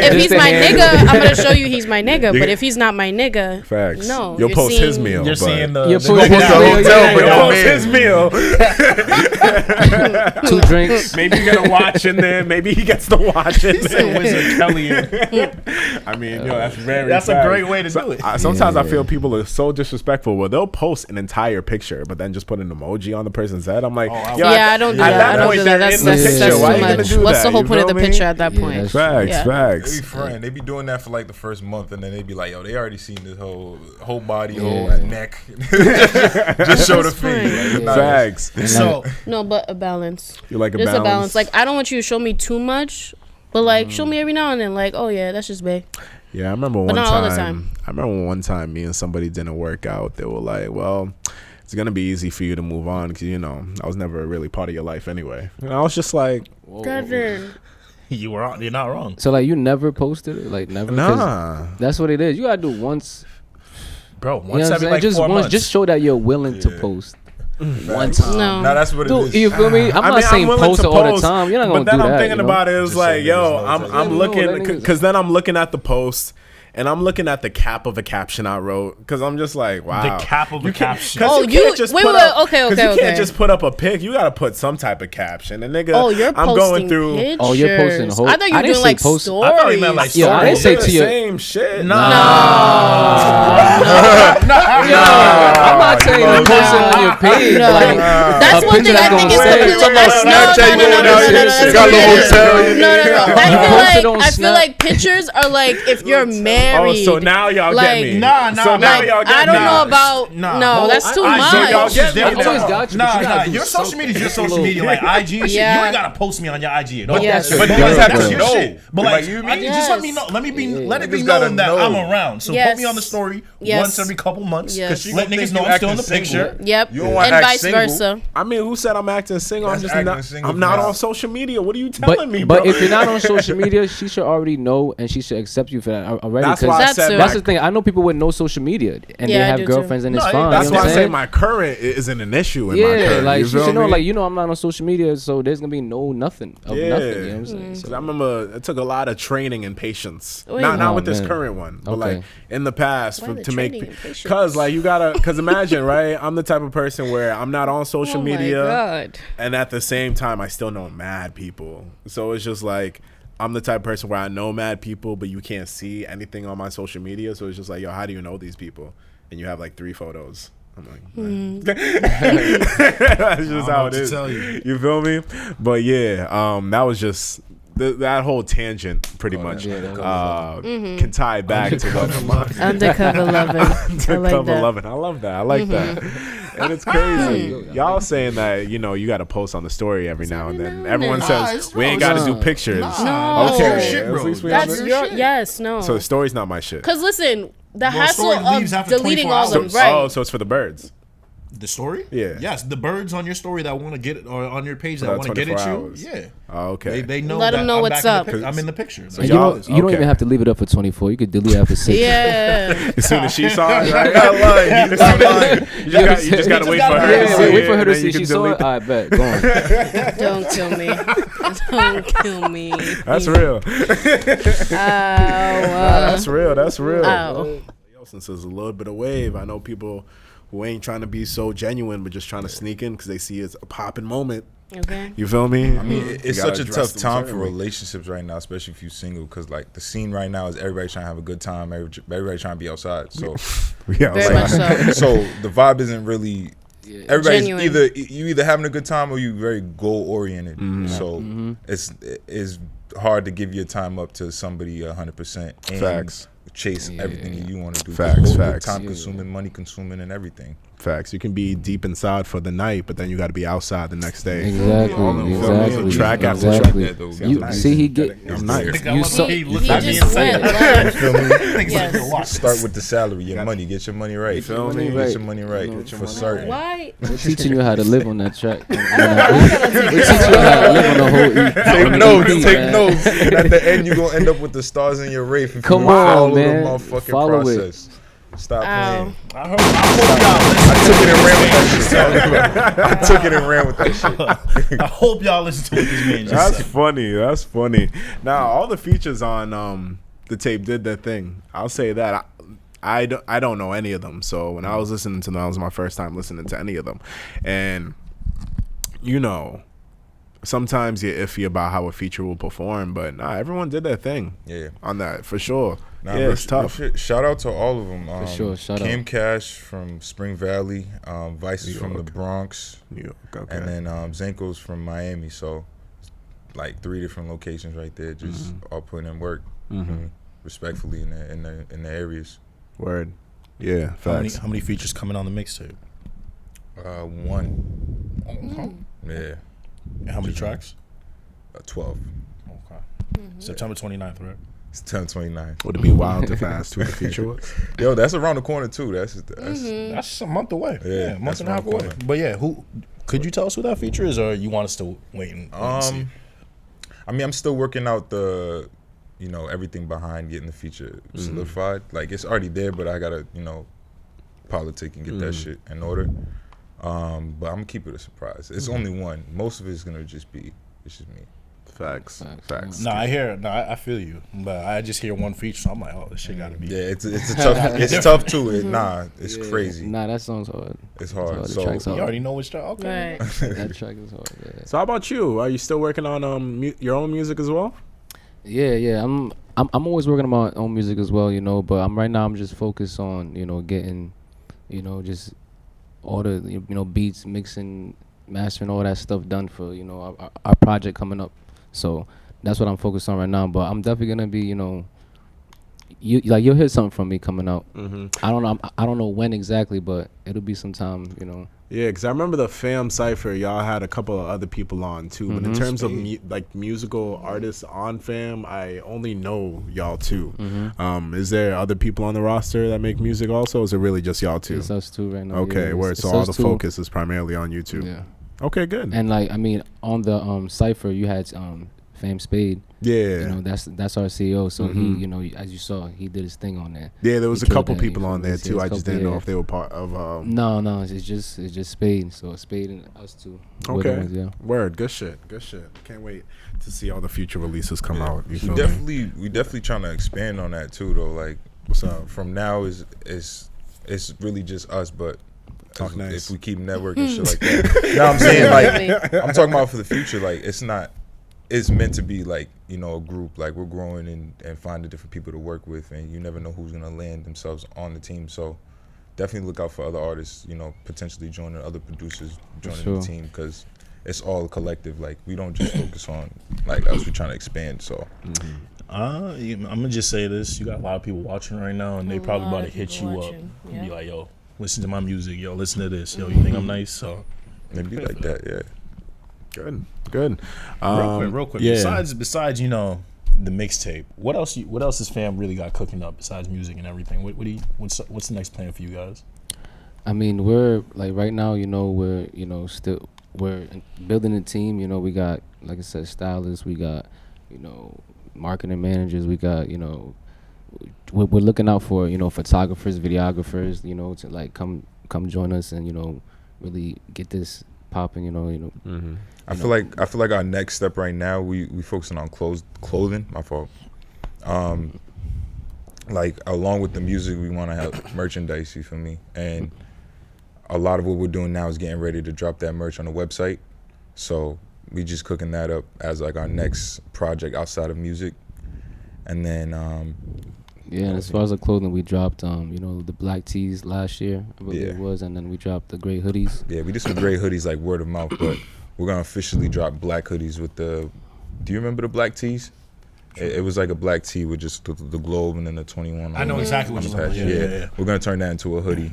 If he's my nigga, I'm gonna show you he's my nigga. But if he's not my nigga, Facts. no. You'll you're post his seeing- meal. You're but seeing the. You're the- posting post the hotel, but You'll no post his man. meal. 2 drinks. Maybe you get a watch in there. Maybe he gets the watch in there. Wizard Kelly. I mean, that's very. That's a fact. great way to do it. Sometimes I feel people are so disrespectful where they'll post an entire picture, but then just put an emoji on the person's head. I'm like, I don't do that. I don't do that. That's too much. What's the whole point of the picture at that point? Facts. They be frying. They be doing that for like the first month, and then they be like, "Yo, they already seen this whole body, whole neck. Just show the feet." Like, Facts. So No, but a balance. You like a Just balance. a balance. Like I don't want you to show me too much, but like show me every now and then. Like, oh yeah, that's just bae. Yeah, I remember one not all the time. I remember one time me and somebody didn't work out. They were like, "Well, it's gonna be easy for you to move on because I was never really part of your life anyway." And I was just like, Devin. you're not wrong. So like, you never posted it, like never. 'Cause "Nah." That's what it is. You gotta do once. Bro, You know once what I'm every saying? like Just 4 months. Just show that you're willing to post. One time. No. Nah, that's what it Dude, is. you feel me? I'm not saying willing post to it all the post, time. You're not gonna but then do I'm that. thinking about it. It's Just like, saying yo, there's no I'm intention. looking No, that because then I'm looking at the post. And I'm looking at the cap of a caption I wrote because I'm just like, wow. The cap of a caption. Oh, you you- can't just wait, put wait, up, okay, 'cause okay, you can't okay. just put up a pic. You gotta put some type of caption. And nigga, Oh, you're I'm posting going through. pictures. Oh, you're posting whole- I thought you I were didn't doing say like post- stories. I thought he meant like Yeah, I didn't say the to you. same shit. No. I'm not saying you post it on your page. No. Like, That's a one picture thing I that's think gonna is say- completely. Snapchat going out here. Got a little hotel. No. I feel like pictures are like if you're Oh, married. so now y'all Like, get me. Nah, So now Like, y'all get I don't me. know about. No, that's too much. So y'all get me. I always got you. but you gotta do Your social something. media is your social Little- media. Like IG and shit. Yeah. You ain't gotta post me on your IG. No, Yes. but But you niggas have have to to know. know. But Like, like, you I mean? just let me Yes. know. Let it be Niggas known gotta that know. I'm around. So Yes. put me on the story Yes. once every couple months. Yes. She Let gonna niggas think know you I'm still in the acting single. picture. Yep. You don't wanna And act vice single. versa. I mean, who said I'm acting single? I'm That's just acting not. single I'm not now. on social media. What are you telling me, But bro? if you're not on social media, she should already know and she should accept you for that already. That's 'cause why I That's said too. that's my, the thing. I know people with no social media and Yeah, they I have do too. girlfriends and it's No, fine. that's you know why what I I'm say saying? my current isn't an issue in my Yeah, current. like you she feel should know, me? like, I'm not on social media, so there's gonna be nothing of nothing. You know what I'm saying? Cause I remember it took a lot of training and patience. Wait. Not Oh, with this man. current one, but Okay. like in the past Why the to make. training and patience? Cause like you gotta. Cause imagine, right? I'm the type of person where I'm not on social Oh my media, God. and at the same time I still know mad people. So it's just like. I'm the type of person where I know mad people, but you can't see anything on my social media. So it's just like, yo, how do you know these people? And you have like 3 photos. I'm like, that's just how it is. You feel me? But yeah, that was just that whole tangent pretty much Mm-hmm. can tie back to what Undercover loving. Undercover loving. I love that. I like that. And it's crazy. Y'all saying that, you got to post on the story every now and then. Everyone says, we ain't got to do pictures. No. Okay. Shit, bro. At least we That's understand. your, yes, no. So the story's not my shit. Because listen, the story hassle leaves of after deleting 24 all of them, hours. right? Oh, so it's for the birds. The story? Yeah. Yes, the birds on your story that want to get it, or on your page that About want to get at 24 you. hours. Yeah. Oh, okay. They know. Let 'em that know I'm what's back up. in I'm in the picture. So And y'all- you don't even have to leave it up for 24. You could delete after 6. Yeah. As soon as she saw it, right? Not lying. Not lying. You just got to wait for her to Yeah, see wait for her it, to and then see. you She can saw delete it. I bet. Go on. Don't kill me. Don't kill me. That's real. Ow. That's real. That's real. Ow. Yo, since there's a little bit of wave, I know people who ain't trying to be so genuine, but just trying to sneak in because they see it's a popping moment. Okay. You feel me? I mean, You it's gotta such a address tough them time for certainly. relationships right now, especially if you're single, because like the scene right now is everybody trying to have a good time, everybody trying to be outside. So, Yeah, Very much so. so the vibe isn't really. Everybody's Genuine. either having a good time or you very goal oriented. So it's hard to give your time up to somebody 100%. And Facts. chase everything that you want to do. Facts, Both facts. Time consuming, money consuming, and everything. Facts. You can be deep inside for the night, but then you got to be outside the next day. Exactly. Track after Exactly. track. You nice. see, he get. I'm nice. You saw. He just went. Like, Feel me? yes. Start with the salary, your money. Get your money right. feel me? Get your money right for certain. Why? We're teaching you how to live on that track. We're teaching you how to live on the whole EP. Take notes, take notes. And at the end, you're going to end up with the stars in your Wraith if Come you on, follow man. the motherfucking Follow it. process. Stop playing. I hope y'all I took it and ran with that shit. I took it and ran with that shit. I hope y'all listen to what this man just That's said. funny. That's funny. Now, all the features on the tape did their thing. I'll say that. I don't know any of them. So when I was listening to them, that was my first time listening to any of them. And, sometimes you're iffy about how a feature will perform, but everyone did their thing. Yeah. On that, for sure. Nah, yeah, it's tough. Shout out to all of them. For sure, shout Kim out. Cash from Spring Valley, Vice is from the York. Bronx, New York, okay. and then Zenko's from Miami. So, like 3 different locations right there, just all putting in work, respectfully in the areas. Word. Yeah, facts. How many features coming on the mixtape? 1. Yeah. And how many tracks? 12. Okay. September 29th, right? It's 10/29. Would it be wild if I asked who the feature was? Yo, that's around the corner too. That's That's a month away. Yeah, a month that's and a half around the away. corner. But yeah, who could you tell us who that feature is, or you want us to wait and see? I mean, I'm still working out the, everything behind getting the feature solidified. Like it's already there, but I gotta, politic and get that shit in order. But I'm gonna keep it a surprise. It's only one. Most of it's gonna just be it's just me. Facts. No, I feel you, but I just hear one feature, so I'm like, oh, this shit gotta be. Yeah, it's a tough. It's tough too. It's crazy. Nah, that song's hard. It's hard. The So track's You hard. already know which track. Okay. Right. That track is hard. Yeah. So how about you? Are you still working on your own music as well? Yeah. I'm always working on my own music as well, but right now I'm just focused on, getting, just all the beats, mixing, mastering, all that stuff done for, our project coming up. So that's what I'm focused on right now. But I'm definitely gonna be, you'll hear something from me coming out. I don't know when exactly, but it'll be sometime, Yeah, because I remember the Fam Cypher, y'all had a couple of other people on too. But in terms of musical artists on Fam, I only know y'all two. Is there other people on the roster that make music also? Or is it really just y'all two? It's us two right now. Okay, yeah. word. It's So all us the two. focus is primarily on you two. Yeah. Okay, good. And on the Cypher, you had Fam Spade. Yeah. That's our CEO. So he, as you saw, he did his thing on there. Yeah, there was He a killed couple that, people you on feel me? there Yeah, too. it's I just couple, didn't know yeah. if they were part of. No, it's just Spade. So Spade and us two. We're the Okay. ones, yeah. Word. Good shit. Can't wait to see all the future releases come out. You feel me? we definitely trying to expand on that too, though. Like, What's up? from now is it's really just us, but Talk nice. if we keep networking shit like that. No, I'm saying like I'm talking about for the future. Like it's meant to be like a group. Like we're growing and finding different people to work with, and you never know who's gonna land themselves on the team. So definitely look out for other artists. Potentially joining other producers, joining sure. the team, because it's all collective. Like we don't just focus on like us. We're trying to expand. So I'm gonna just say this: you got a lot of people watching right now, and they probably about to hit you up watching, and be like, "Yo, listen to my music. Yo, listen to this. Yo, you think I'm nice?" So maybe like that. Yeah. Good. Real quick. Yeah. Besides, you know, the mixtape. What else is fam really got cooking up besides music and everything? What's the next plan for you guys? I mean, we're like right now, you know, we're building a team. You know, we got, like I said, stylists. We got, you know, marketing managers. We got, you know, we're looking out for, you know, photographers, videographers. You know, to like come join us and, you know, really get this popping. You know. I feel like our next step right now, we focusing on clothing. My fault. Like along with the music, we want to have merchandise. You feel me? And a lot of what we're doing now is getting ready to drop that merch on the website. So we just cooking that up as like our next project outside of music. And then and as far as the clothing, we dropped you know, the black tees last year, I believe it was, and then we dropped the gray hoodies. Yeah, we did some gray hoodies like word of mouth, but we're gonna officially drop black hoodies with the. Do you remember the black tees? It was like a black tee with just the globe and then the 21. I know exactly what you're talking about. Yeah. We're gonna turn that into a hoodie,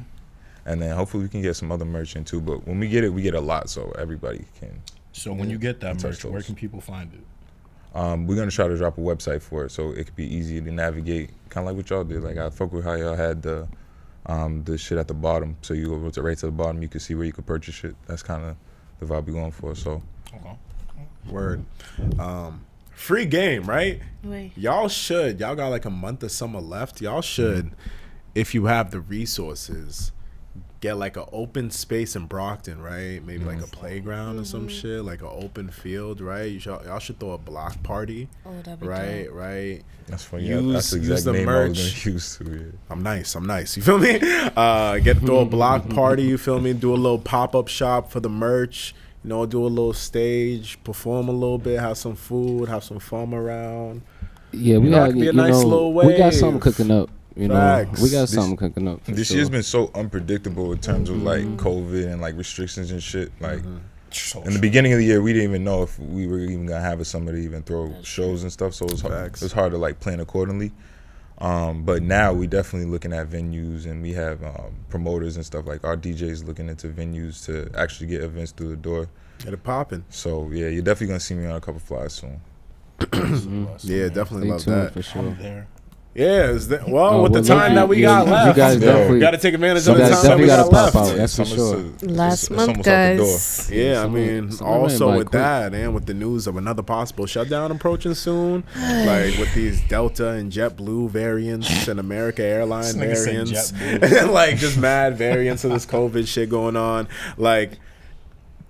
and then hopefully we can get some other merch in too. But when we get it, we get a lot, so everybody can. So when you get that merch, where can people find it? We're gonna try to drop a website for it, so it could be easy to navigate, kind of like what y'all did. Like I fuck with how y'all had the shit at the bottom, so you go right to the bottom, you can see where you could purchase it. That's kind of the vibe we're going for. So, Word. Free game, right? Wait. Y'all got like a month of summer left. Y'all should, if you have the resources, get like an open space in Brockton, right? Maybe like a playground or some shit, like an open field, right? Y'all should throw a block party. Oh, that'd be right, dope. right. That's funny. That's the exact name I was gonna use too. Yeah. I'm nice. You feel me? Throw a block party. You feel me? Do a little pop-up shop for the merch. You know, do a little stage, perform a little bit, have some food, have some fun around. Yeah, we got be a nice little wave. We got something cooking up. You Facts. know, we got something cooking up. This year's been so unpredictable in terms of like COVID and like restrictions and shit. Like in the beginning of the year, we didn't even know if we were even gonna have a summer to even throw shows and stuff. So it was hard to like plan accordingly. But now we definitely looking at venues, and we have promoters and stuff. Like our DJs looking into venues to actually get events through the door. Get it popping. So yeah, you're definitely gonna see me on a couple flyers soon. Yeah, definitely love that. For sure. I'm there. Yeah, with the time that we got left, you guys definitely got to take advantage you of the guys time that we definitely got gotta pop left. out. That's for sure. Last month, guys. Yeah, I mean, also by with quick. that, and with the news of another possible shutdown approaching soon, like with these Delta and JetBlue variants and America Airline This nigga said variants, JetBlue. and like just mad variants of this COVID shit going on, like.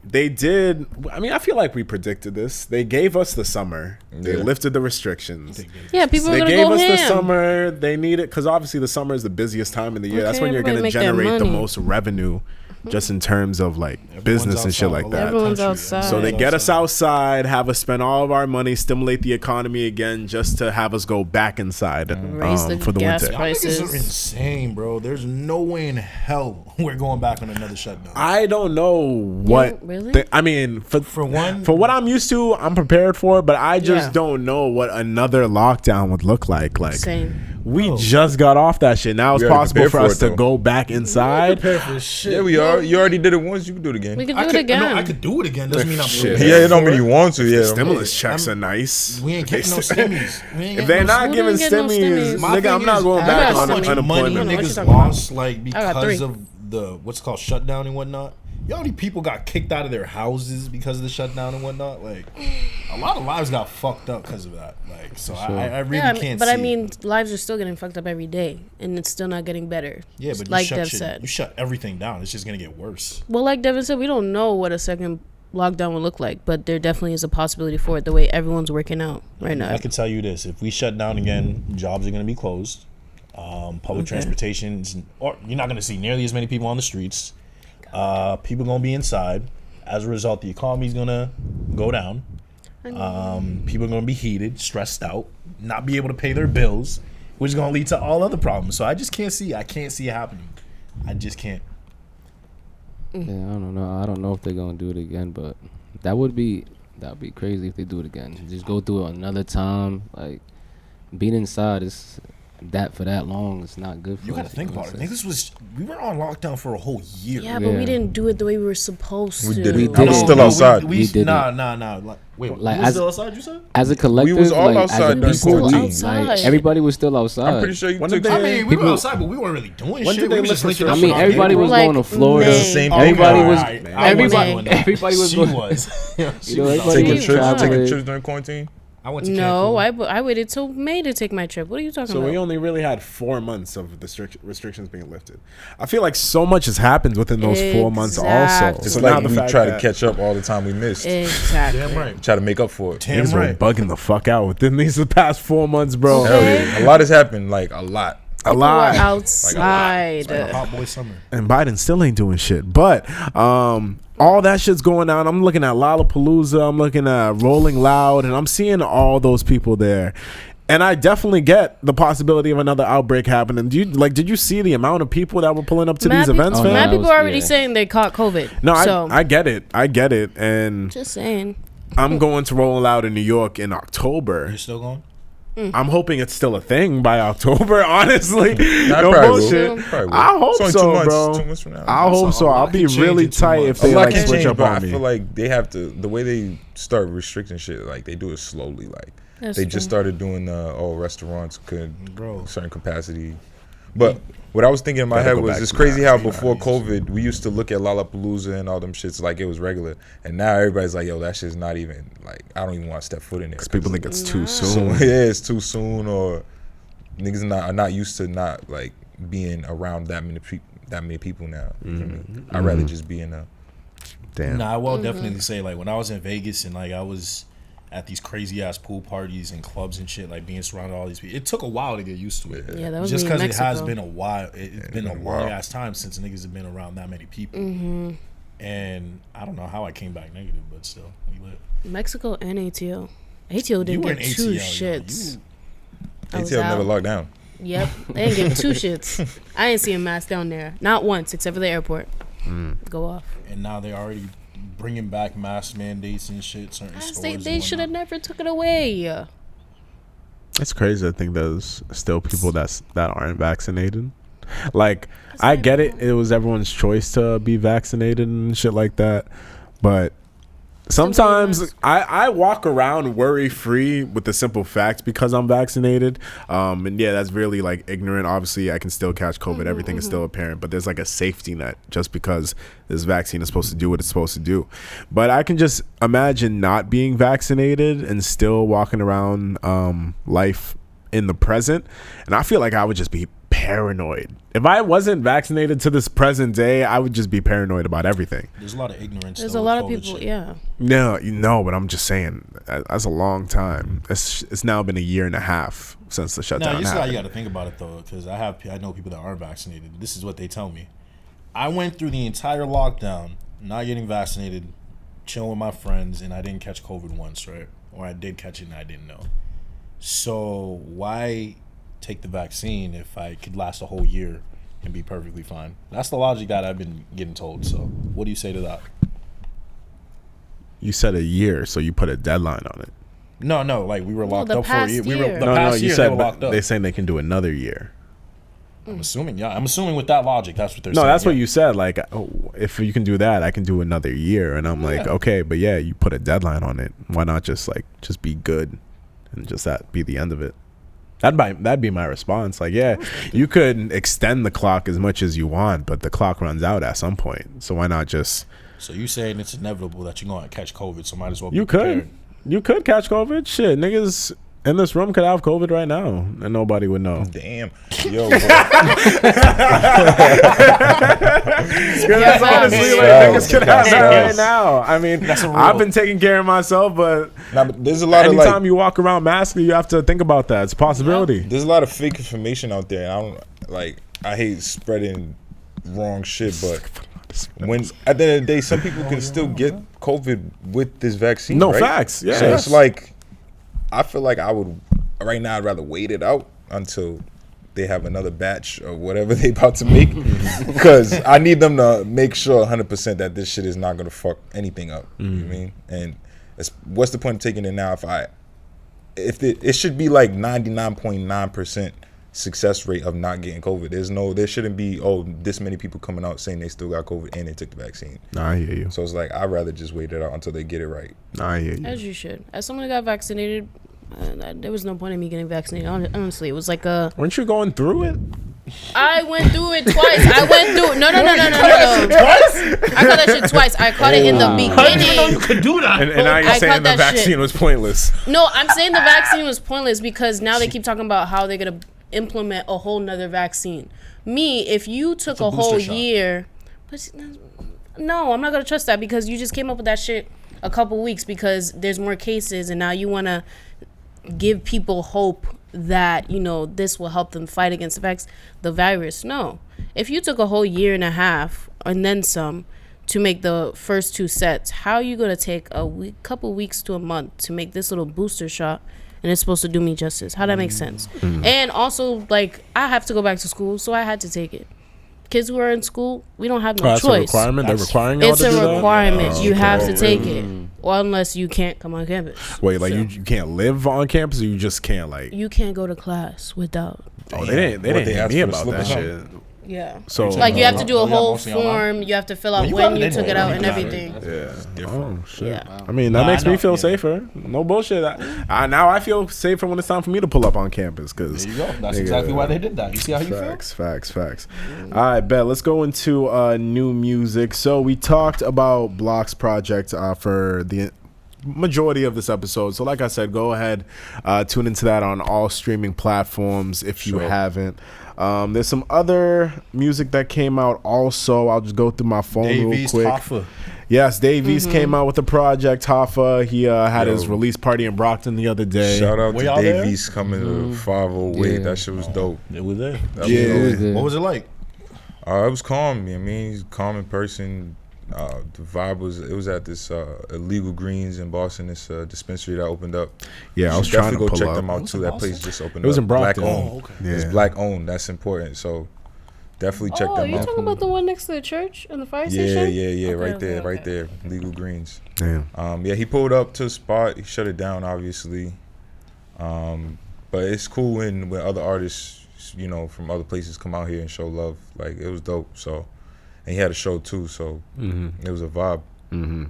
They did. I mean, I feel like we predicted this. They gave us the summer. They lifted the restrictions. Yeah, people are They gonna gave go us the ham. summer. They need it because obviously the summer is the busiest time of the year. That's when you're everybody going to make that generate the money. most revenue, just in terms of like business and shit like that. Everyone's outside. So they get us outside, have us spend all of our money, stimulate the economy again, just to have us go back inside Raise the for the gas winter. Y'all niggas prices. are insane, bro. There's no way in hell we're going back on another shutdown. I don't know what. really? I mean, for one, for what I'm used to, I'm prepared for it, but I just don't know what another lockdown would look like. Like, Same. we just got off that shit. Now it's We already possible prepared for for us it, to though. go back inside. prepare for shit. Yeah, we are. You already did it once. You can do it again. We could do I it could, again. no, I could do it again. Doesn't mean I'm Shit. prepared. Yeah, it don't mean you want to. Yeah, Stimulus checks are nice. We ain't getting no stimmies. We ain't If getting they're no not Who giving didn't get no stimmies, stimmies? My nigga, thing I'm not is, going I back got on so much unemployment. money. What you niggas talking about? lost like got because 3. of the what's called shutdown and whatnot. Y'all, many people got kicked out of their houses because of the shutdown and whatnot. Like, a lot of lives got fucked up because of that. Like, so I really can't. But see I mean, lives are still getting fucked up every day, and it's still not getting better. yeah, but like you Dev shut said. you shut everything down. It's just gonna get worse. Well, like Devin said, we don't know what a second lockdown will look like, but there definitely is a possibility for it. The way everyone's working out right now. I can tell you this: if we shut down again, jobs are gonna be closed. Public transportation, or you're not gonna see nearly as many people on the streets. People gonna be inside. As a result, the economy's gonna go down. People are gonna be heated, stressed out, not be able to pay their bills, which is gonna lead to all other problems. So I just can't see. I can't see it happening. I just can't. Yeah, I don't know. I don't know if they're gonna do it again, but That would be crazy if they do it again. Just go through it another time. Like being inside is that for that long. It's not good for You gotta us, think know about what it. I'm saying? We were on lockdown for a whole year. Yeah, but we Yeah. didn't do it the way we were supposed to. We did it. We I was did. still outside. We didn't. Nah. Like, wait, Like, you was as- still outside, you said? As a collective, was all like, outside as a during people, quarantine. Outside. like, everybody was still outside. I'm pretty sure you When took. did I they- mean, we were people- outside, but we weren't really doing When shit. did they We were just lift linking I up mean, on everybody April. was Like, going to Florida. May. It's the same Everybody thing. was. Alright, Everybody. I wasn't. Everybody was She going. was. You know, everybody Taking was trips, traveling. taking trips during quarantine. I went to No, Cancun. I waited till May to take my trip. What are you talking So about? we only really had 4 months of the restrictions being lifted. I feel like so much has happened within those 4 months also. Exactly. It's So now like the we fact try to that catch up all the time we missed. Exactly. Damn right. Try to make up for it. Damn Niggas right. were bugging the fuck out within these the past 4 months, bro. Hell yeah. A lot has happened, like a lot. A We're lot. outside. It's like a hot boy summer. And Biden still ain't doing shit. But all that shit's going on. I'm looking at Lollapalooza. I'm looking at Rolling Loud. And I'm seeing all those people there. And I definitely get the possibility of another outbreak happening. Did you see the amount of people that were pulling up to these events, Oh, fam? no, Mad that people was- are already yeah. saying they caught COVID. No, so, I get it. And just saying. I'm going to Rolling Loud in New York in October. You're still going? I'm hoping it's still a thing by October, honestly. Nah, No probably bullshit. will. Probably will. I hope It's only so, 2 months, bro. 2 months from now. I hope so. a lot I'll be can change really in 2 tight if months. they A lot like can switch change, up but on I me. feel like they have to. The way they start restricting shit, like they do it slowly. Like That's they true. just started doing all restaurants could Bro. certain capacity. But what I was thinking in my Gotta head go was back it's to crazy that. how before COVID we used to look at Lollapalooza and all them shits like it was regular, and now everybody's like, yo, that shit's not even like I don't even want to step foot in there. Because people think it's too So, soon. yeah, it's too soon, or niggas are not used to not like being around that many people now. You feel me? I'd rather just be in a. Damn. Nah, I will definitely say, like, when I was in Vegas and, like, I was at these crazy-ass pool parties and clubs and shit, like, being surrounded by all these people, it took a while to get used to it. Yeah, that was Just me in because it has Mexico. been a while. It's been a long-ass time since niggas have been around that many people. Mm-hmm. And I don't know how I came back negative, but still, we lit. Mexico and ATO. ATO You didn't were get in 2 ATL, yo. shits. I was ATL never out. locked down. Yep, they didn't give 2 shits. I didn't see a mask down there, not once, except for the airport. Go off. And now they're already bringing back mask mandates and shit. Certain stores. They should have never took it away. It's crazy to think there's still people that aren't vaccinated. Like, I get it. It was everyone's choice to be vaccinated and shit like that. But sometimes I walk around worry free with the simple fact because I'm vaccinated. And yeah, that's really like ignorant. Obviously, I can still catch COVID. Everything is still apparent. But there's like a safety net just because this vaccine is supposed to do what it's supposed to do. But I can just imagine not being vaccinated and still walking around life in the present. And I feel like I would just be paranoid. If I wasn't vaccinated to this present day, I would just be paranoid about everything. There's a lot of ignorance. There's though, a lot of with COVID people, shit. yeah. No, but I'm just saying that's a long time. It's now been 1.5 years since the shutdown Nah, you happened. got to think about it though, because I know people that aren't vaccinated. This is what they tell me. I went through the entire lockdown, not getting vaccinated, chilling with my friends, and I didn't catch COVID once, right? Or I did catch it and I didn't know. So why take the vaccine if I could last a whole year and be perfectly fine? That's the logic that I've been getting told. So what do you say to that? You said 1 year, so you put a deadline on it. No, like we were locked the up for a year. past We were year. the No, past you year said they were locked up. they're saying they can do another year. I'm assuming, yeah. I'm assuming with that logic, that's what they're No, saying. that's what yeah. you said. Like, oh, if you can do that, I can do another year. And I'm like, Yeah. okay, but yeah, you put a deadline on it. Why not just be good and just that be the end of it? That'd be my response. Like, yeah, you could extend the clock as much as you want, but the clock runs out at some point. So why not just? So you saying it's inevitable that you're gonna catch COVID, so might as well be You prepared. could catch COVID. Shit, niggas in this room could have COVID right now, and nobody would know. Damn, yo, bro. That's honestly like niggas could have that right now. I mean, That's a rule. I've been taking care of myself, but Nah, but there's a lot anytime of like you walk around masked, you have to think about that. It's a possibility. there's a lot of fake information out there. And I hate spreading wrong shit, but when at the end of the day, some people can still get COVID with this vaccine. No right? facts. Yeah. So it's like I feel like I would right now. I'd rather wait it out until they have another batch of whatever they about to make, because I need them to make sure 100% that this shit is not gonna fuck anything up. You know what I mean? And what's the point of taking it now if it should be like 99.9% success rate of not getting COVID. There shouldn't be this many people coming out saying they still got COVID and they took the vaccine. Nah, I hear you. So it's like I'd rather just wait it out until they get it right. Nah, I hear you. As you should. As someone who got vaccinated, there was no point in me getting vaccinated. Honestly, it was like Weren't you going through it? I went through it twice. I went through. No. I caught that shit twice. I caught it in the beginning. You could do that. And now you're I saying caught the that vaccine shit. was pointless. No, I'm saying the vaccine was pointless because now they keep talking about how they're gonna implement a whole nother vaccine. If you took a whole year, but no, I'm not gonna trust that because you just came up with that shit a couple weeks because there's more cases and now you want to give people hope that this will help them fight against the virus. No, if you took a whole year and a half and then some to make the first 2 sets, how are you gonna take a couple weeks to a month to make this little booster shot? And it's supposed to do me justice. How that makes sense? And also, like, I have to go back to school, so I had to take it. Kids who are in school, we don't have no That's choice. a requirement. They're requiring y'all It's to do a that? requirement. You have to take it, or unless you can't come on campus. Wait, like you can't live on campus, or you just can't like? You can't go to class without. Oh, they didn't hit ask me for the about slip that or shit. something? Yeah. So Like you have to do a Yeah, whole mostly online. form. You have to fill out you when got you it took it out and anyway. everything. Yeah. Oh shit. Yeah. I mean, that Nah, makes I me know, feel yeah. safer. No bullshit. Now I feel safer when it's time for me to pull up on campus. Cause There you go. That's exactly why they did that. You see how you feel? Facts. All right, bet. Let's go into new music. So we talked about BloccK's project for the majority of this episode. So like I said, go ahead, tune into that on all streaming platforms if you haven't. There's some other music that came out also. I'll just go through my phone real quick. Hoffa. Yes, Dave East came out with a project. Hoffa, he had his release party in Brockton the other day. Shout out Were to y'all there? Dave East coming to 50. Yeah. That shit was dope. It was there. That was Yeah. dope. What was it like? It was calm. I mean, he's a calming person. The vibe was at this Illegal Greens in Boston, this dispensary that opened up. Yeah, I You was should trying to definitely go pull check up. them out was too. in That Boston? place just opened up. It was in Brockton. Black owned. Oh, okay. Yeah. It's black owned. That's important. So definitely check Oh, them you out. talking about the one next to the church and the fire Yeah, station? yeah. Okay, Right okay, there, okay. right there. Legal Greens. Damn. Yeah, he pulled up to a spot. He shut it down, obviously. But it's cool when other artists, from other places come out here and show love. Like, it was dope. So, and he had a show too. So it was a vibe.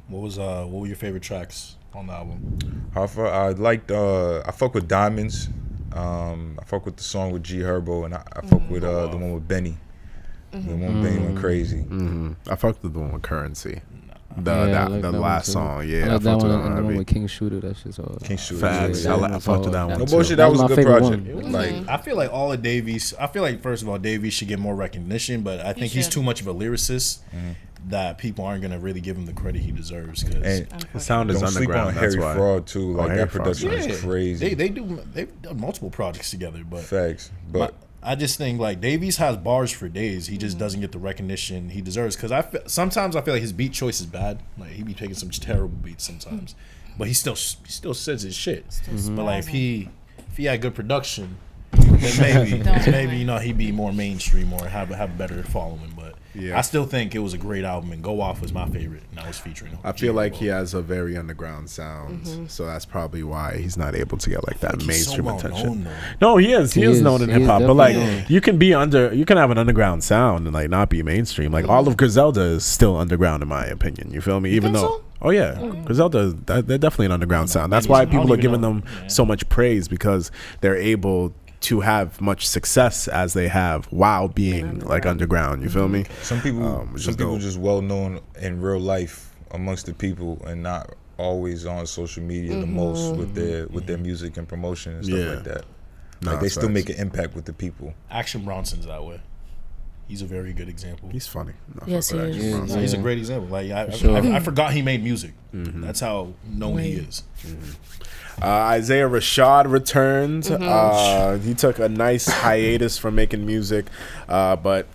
What were your favorite tracks on the album? Hoffa, I fuck with Diamonds. I fuck with the song with G Herbo, and I fuck with the one with Benny. The one with Benny went crazy. I fucked with the one with Currency. I like The that last one too. song. Yeah, I like that fucked with one and the one heavy. with King Shooter. That shit's all. King Shooter. Facts. Yeah, I fucked with that one No too. bullshit. That was a my good favorite project. one. Like, I feel like all of Davies. I feel like first of all, Davies should get more recognition, but I think he's should. too much of a lyricist that people aren't gonna really give him the credit he deserves. Because and The sound is don't sleep on underground. That's Harry why. Fraud too. Like, Harry that Fraud. production is crazy. they've done multiple projects together, but Facts. But I just think like Davies has bars for days. He just doesn't get the recognition he deserves. Because sometimes I feel like his beat choice is bad. Like he be taking some terrible beats sometimes, but he still says his shit. But like if he had good production, then maybe he'd be more mainstream or have a better following. But Yeah. I still think it was a great album, and Go Off was my favorite, and I was featuring him. I feel like he has a very underground sound, so that's probably why he's not able to get like that He's mainstream so well attention. known, though. No, he is. He is known in He is hip hop, but like definitely. you can have an underground sound and like not be mainstream. Like all of Griselda is still underground in my opinion. You feel me? Even think though, so? oh yeah, Griselda, they're definitely an underground sound. That's why I don't people are even giving know. them so much praise because they're able to have much success as they have while being like underground. You feel me? some people, which some is people dope. just well known in real life amongst the people and not always on social media the most with their music and promotion and stuff Yeah. like that. Nah, Like, they that's still facts. make an impact with the people. Action Bronson's that way. He's a very good example. He's funny. I Yes, fuck with he Action is. Yeah. Bronson. He's a great example. Like sure. I forgot he made music. That's how known he is. Isaiah Rashad returned. He took a nice hiatus from making music, but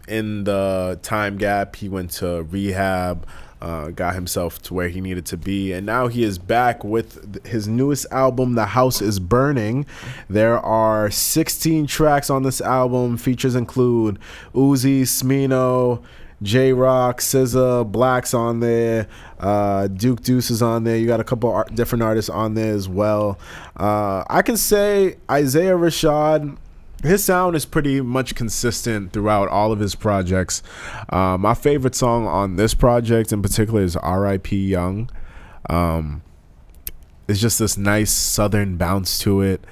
in the time gap, he went to rehab. got himself to where he needed to be, and now he is back with his newest album, The House is Burning. There are 16 tracks on this album. Features include Uzi, Smino, J-Rock, SZA, Black's on there, Duke Deuce is on there. You got a couple different artists on there as well. I can say Isaiah Rashad, his sound is pretty much consistent throughout all of his projects. My favorite song on this project in particular is R.I.P. Young. It's just this nice southern bounce to it.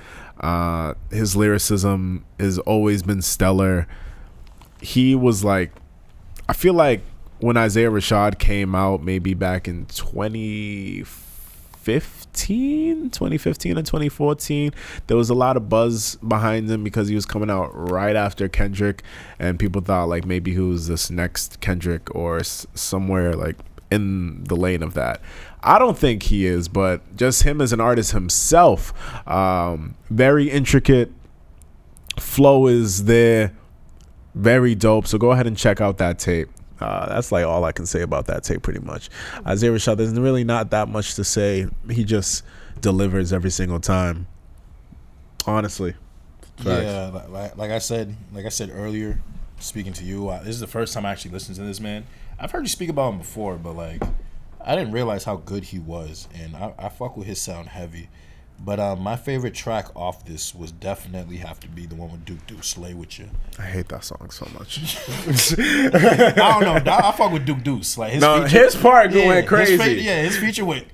His lyricism has always been stellar. He was like, I feel like when Isaiah Rashad came out, maybe back in 2015 and 2014, there was a lot of buzz behind him because he was coming out right after Kendrick, and people thought like maybe he was this next Kendrick or somewhere like in the lane of that. I don't think he is, but just him as an artist himself, very intricate, flow is there, very dope. So go ahead and check out that tape. That's like all I can say about that tape pretty much. Isaiah Rashad, there's really not that much to say. He just delivers every single time, honestly. Facts. Yeah, like I said earlier, speaking to you, this is the first time I actually listened to this man. I've heard you speak about him before, but like I didn't realize how good he was, and I fuck with his sound heavy. But my favorite track off this was definitely have to be the one with Duke Deuce, Slay With You. I hate that song so much. I don't know. I fuck with Duke Deuce. Like his part went crazy. His feature went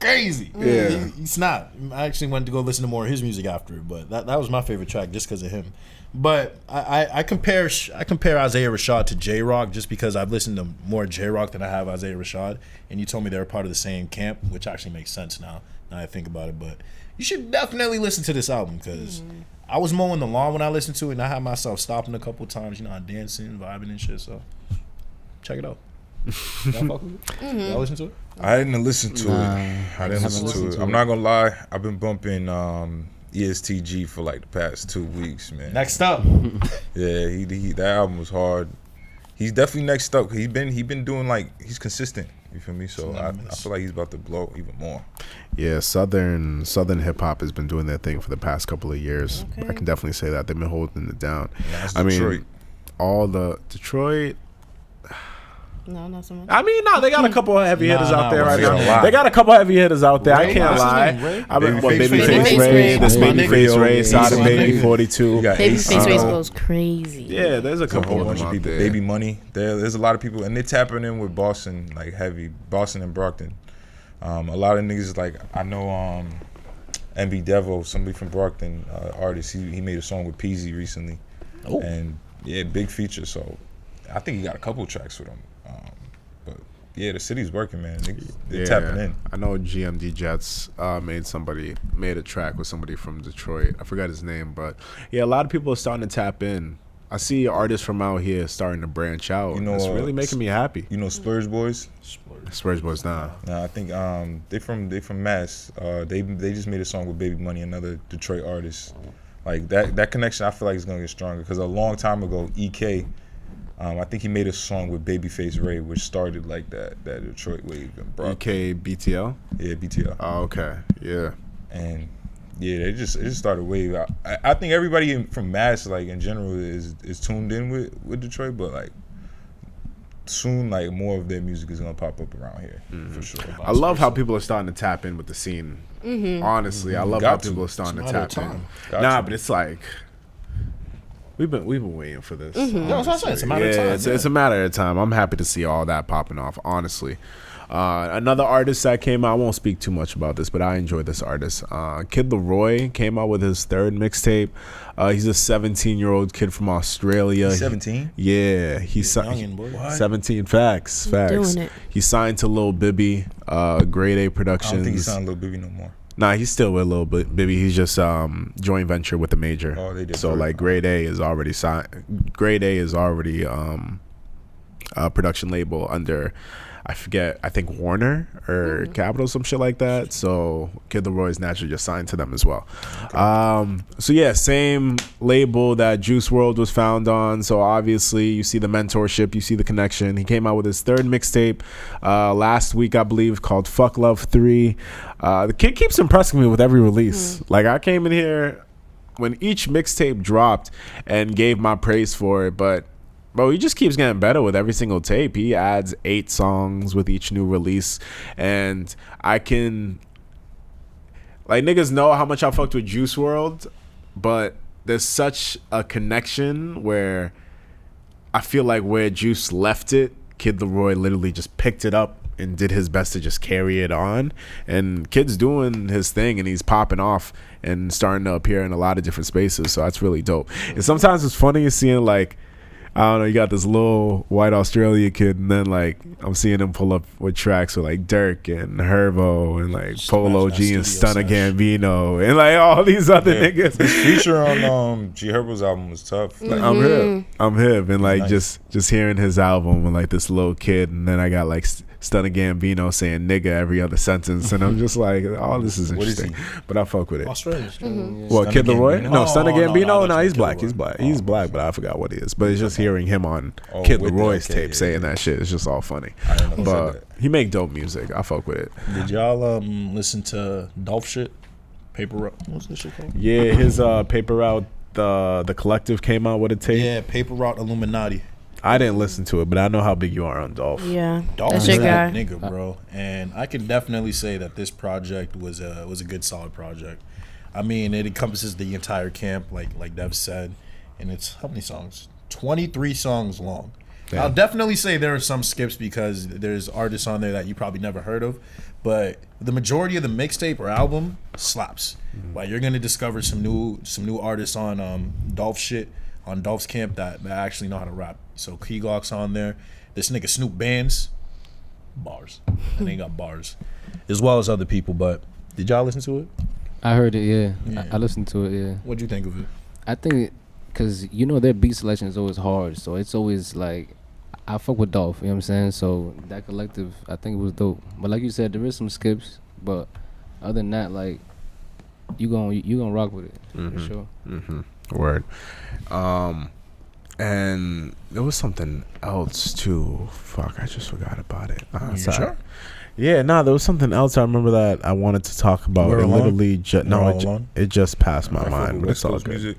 crazy. Yeah. He snapped. I actually went to go listen to more of his music after, but that was my favorite track just because of him. But I compare Isaiah Rashad to J-Rock just because I've listened to more J-Rock than I have Isaiah Rashad, and you told me they're part of the same camp, which actually makes sense now I think about it. But you should definitely listen to this album because I was mowing the lawn when I listened to it, and I had myself stopping a couple times, dancing, vibing and shit. So check it out. Y'all fuck with it? Y'all listen to it? I didn't listen to it. I didn't listen to it. I'm not gonna lie. I've been bumping ESTG for like the past 2 weeks, man. Next up. Yeah, he that album was hard. He's definitely next up. He been doing like he's consistent. You feel me? So I feel like he's about to blow even more. Yeah, Southern hip hop has been doing their thing for the past couple of years. Okay. I can definitely say that they've been holding it down. I mean, all the Detroit. No, not so much. I mean, no, they got a couple of heavy hitters out there right now. Lie. They got a couple of heavy hitters out there. Ray, I can't lie. Babyface Ray, this Babyface Ray, Sada Baby 42. Babyface Ray goes crazy. Yeah, there's a couple of them out there. Baby Money. There's a lot of people, and they're tapping in with Boston, like heavy. Boston and Brockton. A lot of niggas like I know. MB Devo, somebody from Brockton, artist. He made a song with Peasy recently, and yeah, big feature. So I think he got a couple tracks with him. But yeah, the city's working, man. They're tapping in. I know GMD Jets made a track with somebody from Detroit. I forgot his name, but yeah, a lot of people are starting to tap in. I see artists from out here starting to branch out. It's really making me happy. You know Splurge Boys? Splurge Boys, nah. Nah, I think they from Mass. They just made a song with Baby Money, another Detroit artist. Like that connection, I feel like is gonna get stronger because a long time ago, EK. I think he made a song with Babyface Ray, which started like that Detroit wave and brought EK BTL? Yeah, BTL. Oh, okay. Yeah. And yeah, it just started a wave. I think everybody from Mass, like in general, is tuned in with Detroit, but like soon, like more of their music is gonna pop up around here for sure. I love how people are starting to tap in with the scene. Honestly, I love how people are starting to tap in. But it's like. We've been waiting for this. No, that's what I'm saying. It's a matter of time. It's a matter of time. I'm happy to see all that popping off, honestly. Another artist that came out, I won't speak too much about this, but I enjoyed this artist. Kid Laroi came out with his third mixtape. He's a 17-year-old kid from Australia. 17? Yeah. He's 17. Facts. Doing it. He signed to Lil Bibby, Grade A Productions. I don't think he signed Lil Bibby no more. Nah, he's still with Lil Bibby. He's just joint venture with the major. Oh, they did. So like Grade A is already signed. Grade A is already a production label under I forget, I think Warner or Capitol, some shit like that. So Kid Laroi is naturally just signed to them as well. So yeah, same label that Juice WRLD was found on. So obviously you see the mentorship, you see the connection. He came out with his third mixtape last week, I believe, called Fuck Love 3. The kid keeps impressing me with every release. Like, I came in here when each mixtape dropped and gave my praise for it, but bro, he just keeps getting better with every single tape. He adds 8 songs with each new release. And I can... Like, niggas know how much I fucked with Juice WRLD, but there's such a connection where I feel like where Juice left it, Kid Laroi literally just picked it up and did his best to just carry it on. And Kid's doing his thing, and he's popping off and starting to appear in a lot of different spaces. So that's really dope. And sometimes it's funny seeing, like, I don't know, you got this little white Australian kid, and then like I'm seeing him pull up with tracks with like Dirk and Herbo and like Polo G and Stunna Gambino and like all these other niggas. His feature on G Herbo's album was tough. Like, I'm hip, and like nice. just hearing his album and like this little kid, and then I got like Stunna Gambino saying nigga every other sentence, and I'm just like, oh, this is interesting. But I fuck with it. Australian. What, Kid Laroi? No, Stunna Gambino. No, he's Kid black. Laroi. He's black. He's black, but I forgot what he is. But it's just hearing him on Kid Laroi's tape saying that shit. It's just all funny. I didn't know But that. he make dope music. I fuck with it. Did y'all listen to Dolph shit? Paper Route. What's this shit called? Yeah, his Paper Route, the collective came out with a tape. Yeah, Paper Route Illuminati. I didn't listen to it, but I know how big you are on Dolph. Yeah, Dolph that's is your that guy. nigga, bro. And I can definitely say that this project was a good, solid project. I mean, it encompasses the entire camp, like Dev said, and it's how many songs? 23 songs long. Damn. I'll definitely say there are some skips because there's artists on there that you probably never heard of, but the majority of the mixtape or album slaps. Like, you're gonna discover some new artists on Dolph shit, on Dolph's camp that actually know how to rap. So Key Glock's on there. This nigga Snoop Bands, bars. And they got bars, as well as other people. But did y'all listen to it? I heard it, yeah. I listened to it, yeah. What'd you think of it? I think, because, you know, their beat selection is always hard. So it's always like, I fuck with Dolph, you know what I'm saying? So that collective, I think it was dope. But like you said, there is some skips. But other than that, like, you gonna rock with it, for sure. Word. And there was something else too. Fuck, I just forgot about it. You sure? Yeah, there was something else I remember that I wanted to talk about. We're It Alone? literally it just passed my mind, but it's all good. Music.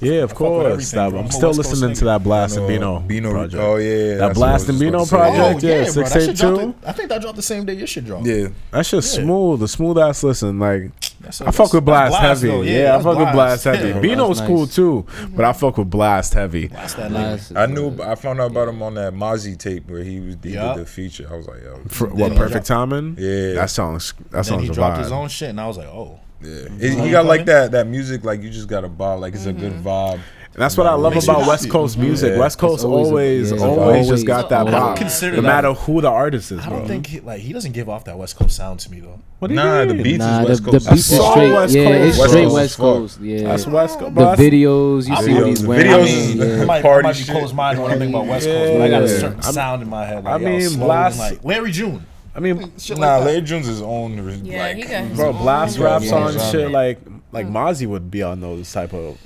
Yeah, of fuck with course. everything, bro. I'm I'm a still West Coast listening to nigga. that Blast and Bino project. Oh yeah, That Blast and Bino project. Yeah, bro, that shit 682. dropped. I think that dropped the same day your shit dropped. Yeah, That's just smooth. The smooth ass listen. Like, I fuck that's with Blast heavy. though. Yeah, I that's fuck with Blast heavy. Yeah, Bino's Blast cool nice. too, but I fuck with Blast heavy. Blast that nigga. I found out about him on that Mozzie tape where he did the feature. I was like, yo, What, he Perfect Timing? Yeah. That song's Then he a dropped his vibe. own shit, and I was like, oh. yeah. He got like that music, like you just got a vibe, like it's a good vibe. And that's what I love Makes you about West happy. Coast music. Yeah. West Coast It's always always just always- got that I don't vibe. consider No that- matter who the artist is, I bro. don't think he doesn't give off that West Coast sound to me though. What do you Nah, mean? the beats Nah, is West the Coast. beats is all straight. West Yeah, Coast. it's West straight Coast West as fuck. Coast. Yeah. That's West Coast. The videos, you see what he's wearing. videos I is- mean, I might Party be shit. closed-minded when I think about West Coast, but I got a Yeah. certain sound in my head. Like, I mean, yo, slow Blast- and like Larry June. I mean, Shit Nah, like that. Larry Jones is own. Yeah, like, he got his bro, own Blast genre. raps on genre. shit like Mozzie would be on those type of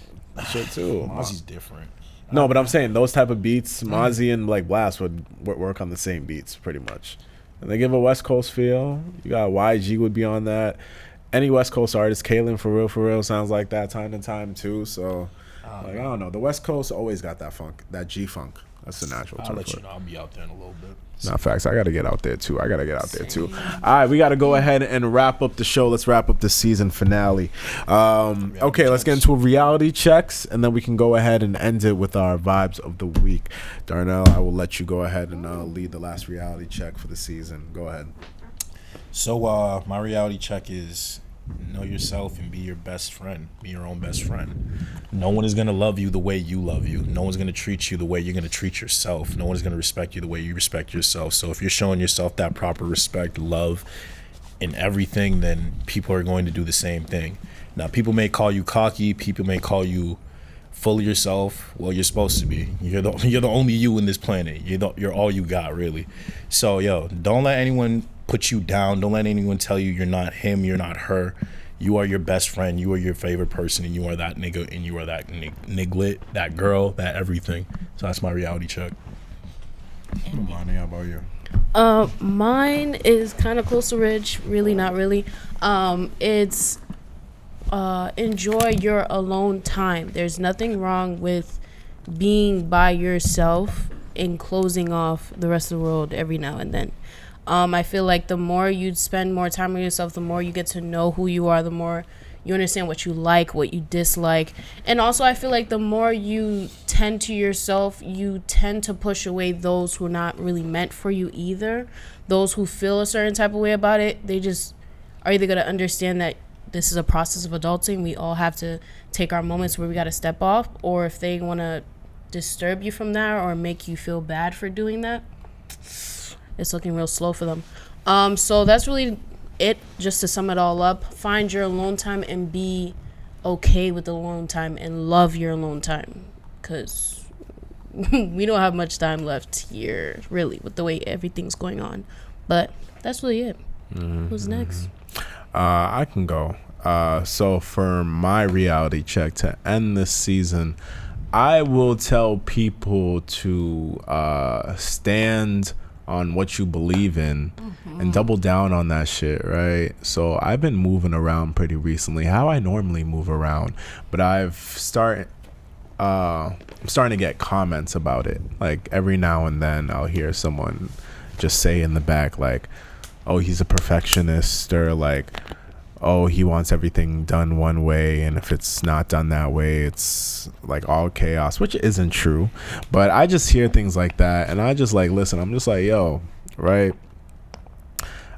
shit too. Mozzie's different. No, but I'm saying those type of beats, Mozzie and like Blast would work on the same beats pretty much. And they give a West Coast feel. You got YG would be on that. Any West Coast artist, Kalen for real sounds like that time to time too. So like I don't know, the West Coast always got that funk, that G funk. That's the natural I'll term let for you it. know. I'll be out there in a little bit. Not facts. I gotta get out there too. All right, we gotta go ahead and wrap up the show. Let's wrap up the season finale. Okay, let's get into reality checks, and then we can go ahead and end it with our vibes of the week. Darnell, I will let you go ahead and lead the last reality check for the season. Go ahead. So my reality check is know yourself and be your best friend. Be your own best friend. No one is gonna love you the way you love you. No one's gonna treat you the way you're gonna treat yourself. No one's gonna respect you the way you respect yourself. So if you're showing yourself that proper respect, love, in everything, then people are going to do the same thing. Now, people may call you cocky. People may call you full of yourself. Well, you're supposed to be. You're the only you in this planet. You're all you got, really. So, yo, don't let anyone put you down. Don't let anyone tell you you're not him, you're not her. You are your best friend. You are your favorite person, and you are that nigga, and you are that niglet, that girl, that everything. So that's my reality check. Money, how about you? Mine is kind of close to Rich. Really, not really. It's enjoy your alone time. There's nothing wrong with being by yourself and closing off the rest of the world every now and then. I feel like the more you spend more time with yourself, the more you get to know who you are, the more you understand what you like, what you dislike. And also I feel like the more you tend to yourself, you tend to push away those who are not really meant for you either. Those who feel a certain type of way about it, they just are either going to understand that this is a process of adulting. We all have to take our moments where we got to step off, or if they want to disturb you from that or make you feel bad for doing that, it's looking real slow for them. So that's really it. Just to sum it all up, find your alone time and be okay with the alone time and love your alone time, because we don't have much time left here, really, with the way everything's going on. But that's really it. Who's next? I can go. So for my reality check to end this season, I will tell people to stand on what you believe in and double down on that shit, right? So I've been moving around pretty recently, how I normally move around, but I'm starting to get comments about it. Like every now and then I'll hear someone just say in the back, like, oh, he's a perfectionist, or like, oh, he wants everything done one way, and if it's not done that way, it's like all chaos, which isn't true. But I just hear things like that, and I just like listen. I'm just like, yo, right?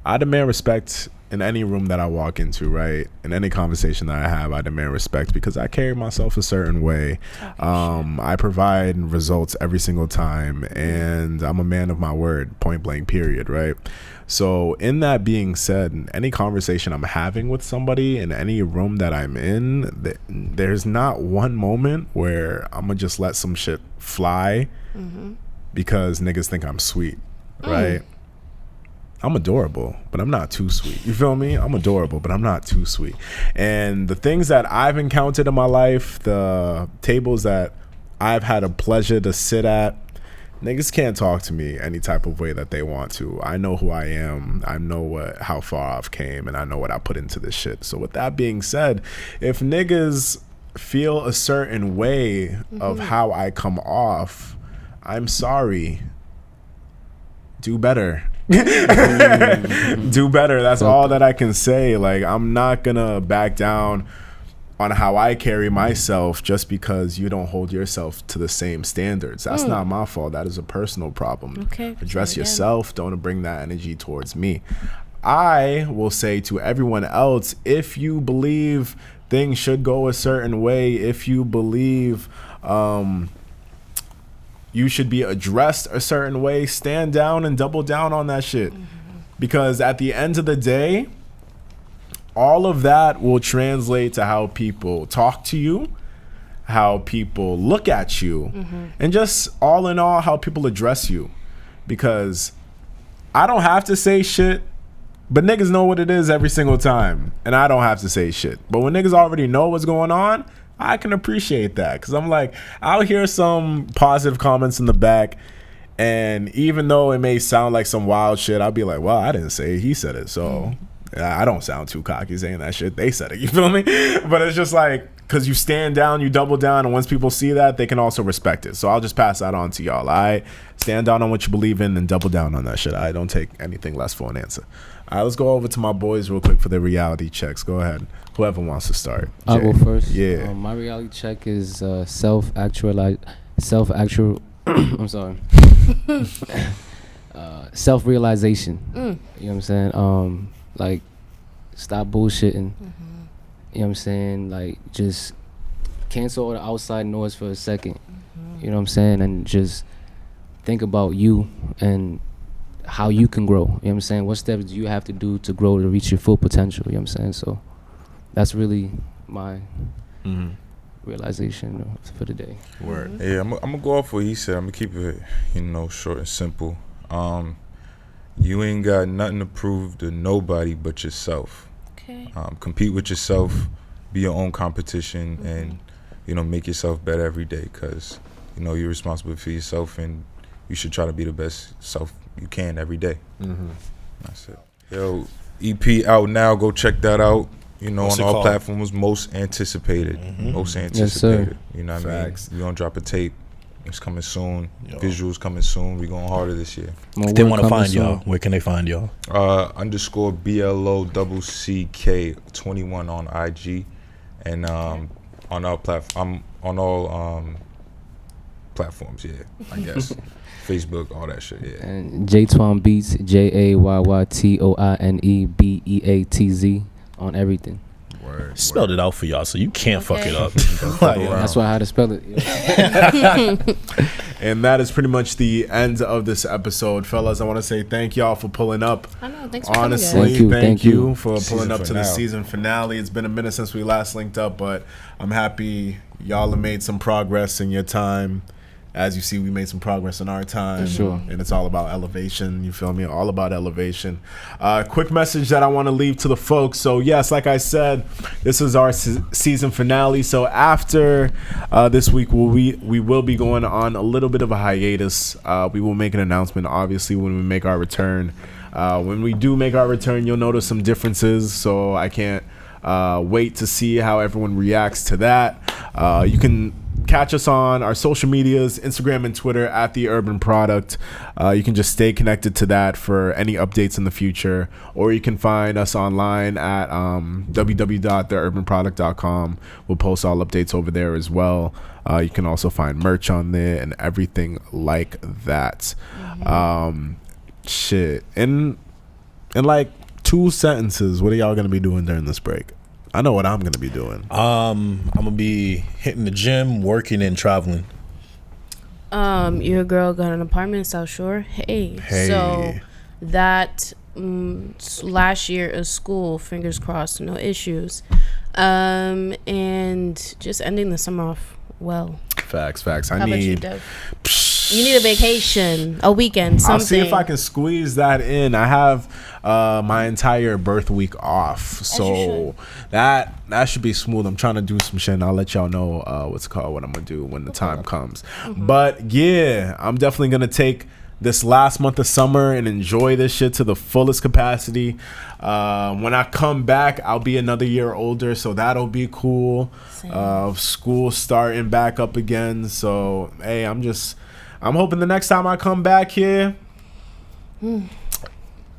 I demand respect in any room that I walk into, right? In any conversation that I have, I demand respect because I carry myself a certain way. I provide results every single time, and I'm a man of my word, point blank, period, right? So in that being said, any conversation I'm having with somebody in any room that I'm in, there's not one moment where I'm gonna just let some shit fly because niggas think I'm sweet, right? I'm adorable, but I'm not too sweet. You feel me? I'm adorable, but I'm not too sweet. And the things that I've encountered in my life, the tables that I've had a pleasure to sit at, niggas can't talk to me any type of way that they want to. I know who I am. I know how far I've came, and I know what I put into this shit. So with that being said, if niggas feel a certain way of how I come off, I'm sorry. Do better. Do better. That's all that I can say. Like, I'm not gonna back down on how I carry myself just because you don't hold yourself to the same standards. That's not my fault. That is a personal problem. Okay. Address yourself. Don't bring that energy towards me. I will say to everyone else, if you believe things should go a certain way, if you believe you should be addressed a certain way, stand down and double down on that shit. Because at the end of the day, all of that will translate to how people talk to you, how people look at you, and just all in all, how people address you. Because I don't have to say shit, but niggas know what it is every single time. And I don't have to say shit. But when niggas already know what's going on, I can appreciate that. Because I'm like, I'll hear some positive comments in the back, and even though it may sound like some wild shit, I'll be like, well, I didn't say it, he said it. So I don't sound too cocky saying that shit. They said it, you feel me? But it's just like, because you stand down, you double down, and once people see that, they can also respect it. So I'll just pass that on to y'all. I stand down on what you believe in and double down on that shit. I don't take anything less for an answer. All right, let's go over to my boys real quick for their reality checks. Go ahead. Whoever wants to start. I'll go first. Yeah. My reality check is self-realization. You know what I'm saying? Like, stop bullshitting. You know what I'm saying? Like, just cancel all the outside noise for a second. You know what I'm saying? And just think about you and how you can grow. You know what I'm saying? What steps do you have to do to grow to reach your full potential? You know what I'm saying? So that's really my realization for the day. Word. Yeah, I'm gonna go off what he said. I'm gonna keep it, short and simple. You ain't got nothing to prove to nobody but yourself. Okay. Compete with yourself, be your own competition, and make yourself better every day. Cause you're responsible for yourself, and you should try to be the best self you can every day. That's it. Yo, EP out now. Go check that out. What's on it all called? platforms, most anticipated. Most anticipated. You know what Facts. I mean? We gonna drop a tape. It's coming soon. Yo. Visuals coming soon. We going harder this year. If they want to find y'all, where can they find y'all? _ BLOCK 21 on IG, and on our platform. I'm on all platforms. Yeah, I guess. Facebook, all that shit. Yeah. And Jayytoine Beats, JAYYTOINE BEATZ on everything. Word. Spelled it out for y'all, so you can't fuck it up. That's why I had to spell it. And that is pretty much the end of this episode, fellas. I want to say thank y'all for pulling up. I know. Thanks for Honestly, coming, guys. thank Thank you you. for pulling up to the finale. season finale. It's been a minute since we last linked up, but I'm happy y'all have made some progress in your time. As you see, we made some progress in our time. Sure. And it's all about elevation. You feel me? All about elevation. Quick message that I want to leave to the folks. So, yes, like I said, this is our season finale. So, after this week, we will be going on a little bit of a hiatus. We will make an announcement, obviously, when we make our return. When we do make our return, you'll notice some differences. So, I can't wait to see how everyone reacts to that. You can catch us on our social medias, Instagram and Twitter at The Urban Product. You can just stay connected to that for any updates in the future, or you can find us online at www.theurbanproduct.com. We'll post all updates over there as well. You can also find merch on there and everything like that. Shit. In like 2 sentences, what are y'all gonna be doing during this break? I know what I'm gonna be doing. I'm gonna be hitting the gym, working, and traveling. Your girl got an apartment in South Shore. Hey. So that last year of school, fingers crossed, no issues. And just ending the summer off well. Facts. How about you, Dev? You need a vacation, a weekend, something. I'll see if I can squeeze that in. I have my entire birth week off, so that should be smooth. I'm trying to do some shit, and I'll let y'all know what I'm gonna do when the time comes. But yeah, I'm definitely gonna take this last month of summer and enjoy this shit to the fullest capacity. When I come back, I'll be another year older, so that'll be cool. School starting back up again, so hey, I'm hoping the next time I come back here,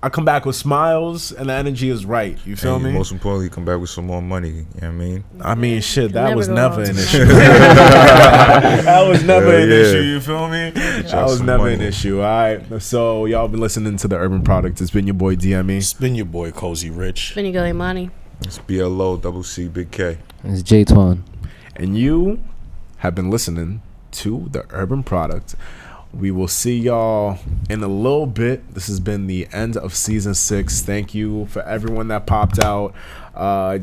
I come back with smiles and the energy is right. You feel me? Most importantly, come back with some more money. You know what I mean? I mean, shit, that was go never wrong. an issue. That was never an Yeah. issue. You feel me? That was some never money. an issue. All right. So y'all been listening to The Urban Product. It's been your boy DME. It's been your boy Cozy Rich. Finny Gully Money. It's BLOCK Big K. It's Jayytoine. And you have been listening to The Urban Product. We will see y'all in a little bit. This has been the end of season 6. Thank you for everyone that popped out.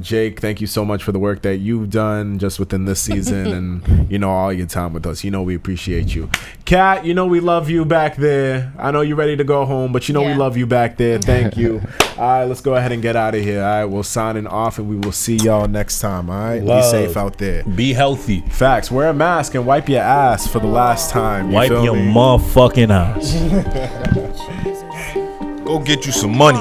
Jake, thank you so much for the work that you've done just within this season and, all your time with us. We appreciate you. Kat, we love you back there. I know you're ready to go home, but we love you back there. Thank you. All right, let's go ahead and get out of here. All right, we're signing off and we will see y'all next time. All right, Love. Be safe out there. Be healthy. Facts. Wear a mask and wipe your ass for the last time. Wipe feel your me? motherfucking eyes. Go get you some money.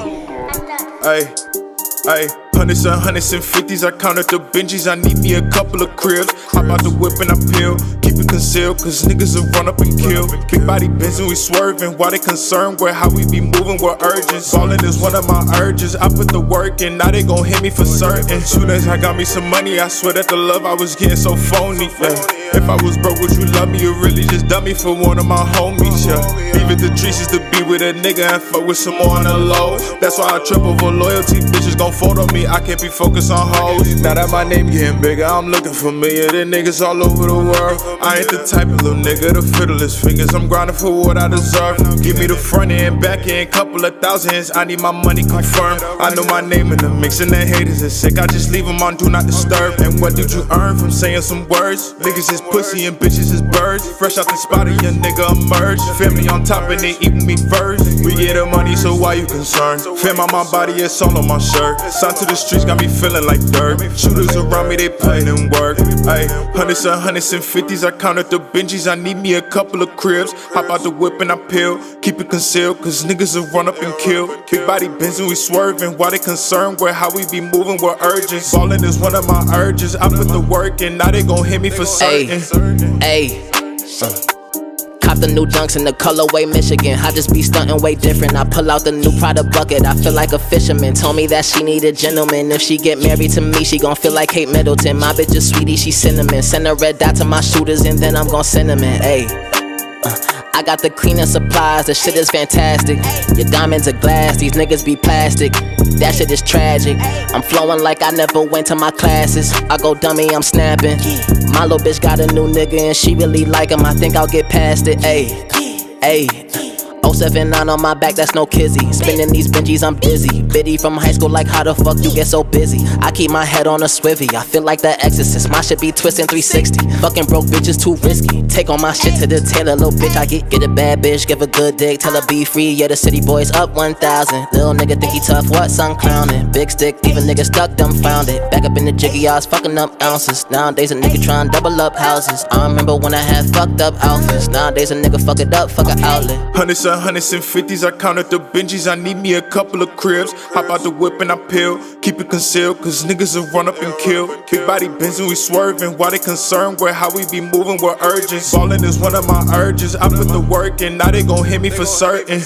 Ay, hundreds and hundreds and fifties. I counted the Benjis. I need me a couple of cribs. Hop out the whip and I peel. Keep it concealed, cause niggas will run up and kill. Big body Benz and we swerving. Why they concerned with how we be moving with urges? Ballin' is one of my urges. I put the work in, now they gon' hit me for certain. Soon as I got me some money, I swear that the love I was getting so phony. Yeah. If I was broke, would you love me? You really just dumb me for one of my homies. Yeah. Leave it to trees to be with a nigga and fuck with some more on the low. That's why I trip over loyalty. Bitches niggas gon' fold on me, I can't be focused on hoes. Now that my name getting bigger, I'm looking familiar. The niggas all over the world. I ain't the type of little nigga to fiddle his fingers. I'm grinding for what I deserve. Give me the front end, back end, couple of thousands. I need my money confirmed. I know my name in the mix and the haters is sick. I just leave them on do not disturb. And what did you earn from saying some words? Niggas is pussy and bitches is birds. Fresh out the spot, a young nigga emerge. Family on top and they eating me first. We get the money, so why you concerned? Fam on my body, it's all on my shirt. Sign to the streets, got me feeling like dirt. Shooters around me, they putting in work. Ay, hundreds and hundreds and fifties, I counted the Benjis. I need me a couple of cribs. Hop out the whip and I peel. Keep it concealed, cause niggas will run up and kill. Big body Benz and we swerving. Why they concerned with how we be moving, we're urgent. Ballin' is one of my urges. I put the work in, now they gon' hit me for certain. Cop the new dunks in the colorway Michigan. I just be stunting way different. I pull out the new Prada bucket. I feel like a fisherman. Told me that she need a gentleman. If she get married to me, she gon' feel like Kate Middleton. My bitch is sweetie, she cinnamon. Send a red dot to my shooters and then I'm gon' send them in. I got the cleanest supplies, the shit is fantastic. Your diamonds are glass, these niggas be plastic. That shit is tragic. I'm flowing like I never went to my classes. I go dummy, I'm snapping. My little bitch got a new nigga and she really like him. I think I'll get past it. Ayy. 079 on my back, that's no kizzy. Spinning these Benjis, I'm dizzy. Biddy from high school, like how the fuck you get so busy? I keep my head on a swivvy. I feel like the exorcist, my shit be twisting 360. Fucking broke bitches too risky. Take all my shit to the tailor, little bitch. I get a bad bitch, give a good dick, tell her be free. Yeah, the city boys up 1,000. Little nigga think he tough, what? Son clowning. Big stick, leave a nigga stuck, dumbfounded. Back up in the jiggy, I was fucking up ounces. Nowadays a nigga trying double up houses. I remember when I had fucked up outfits. Nowadays a nigga fuck it up, fuck an outlet. Hundreds and fifties, I counted the Benjis. I need me a couple of cribs. Hop out the whip and I peel. Keep it concealed, cause niggas will run up and kill. Big body Benz and we swerving. Why they concerned with how we be moving, we're urgent. Ballin' is one of my urges. I put the work in, now they gon' hit me for certain.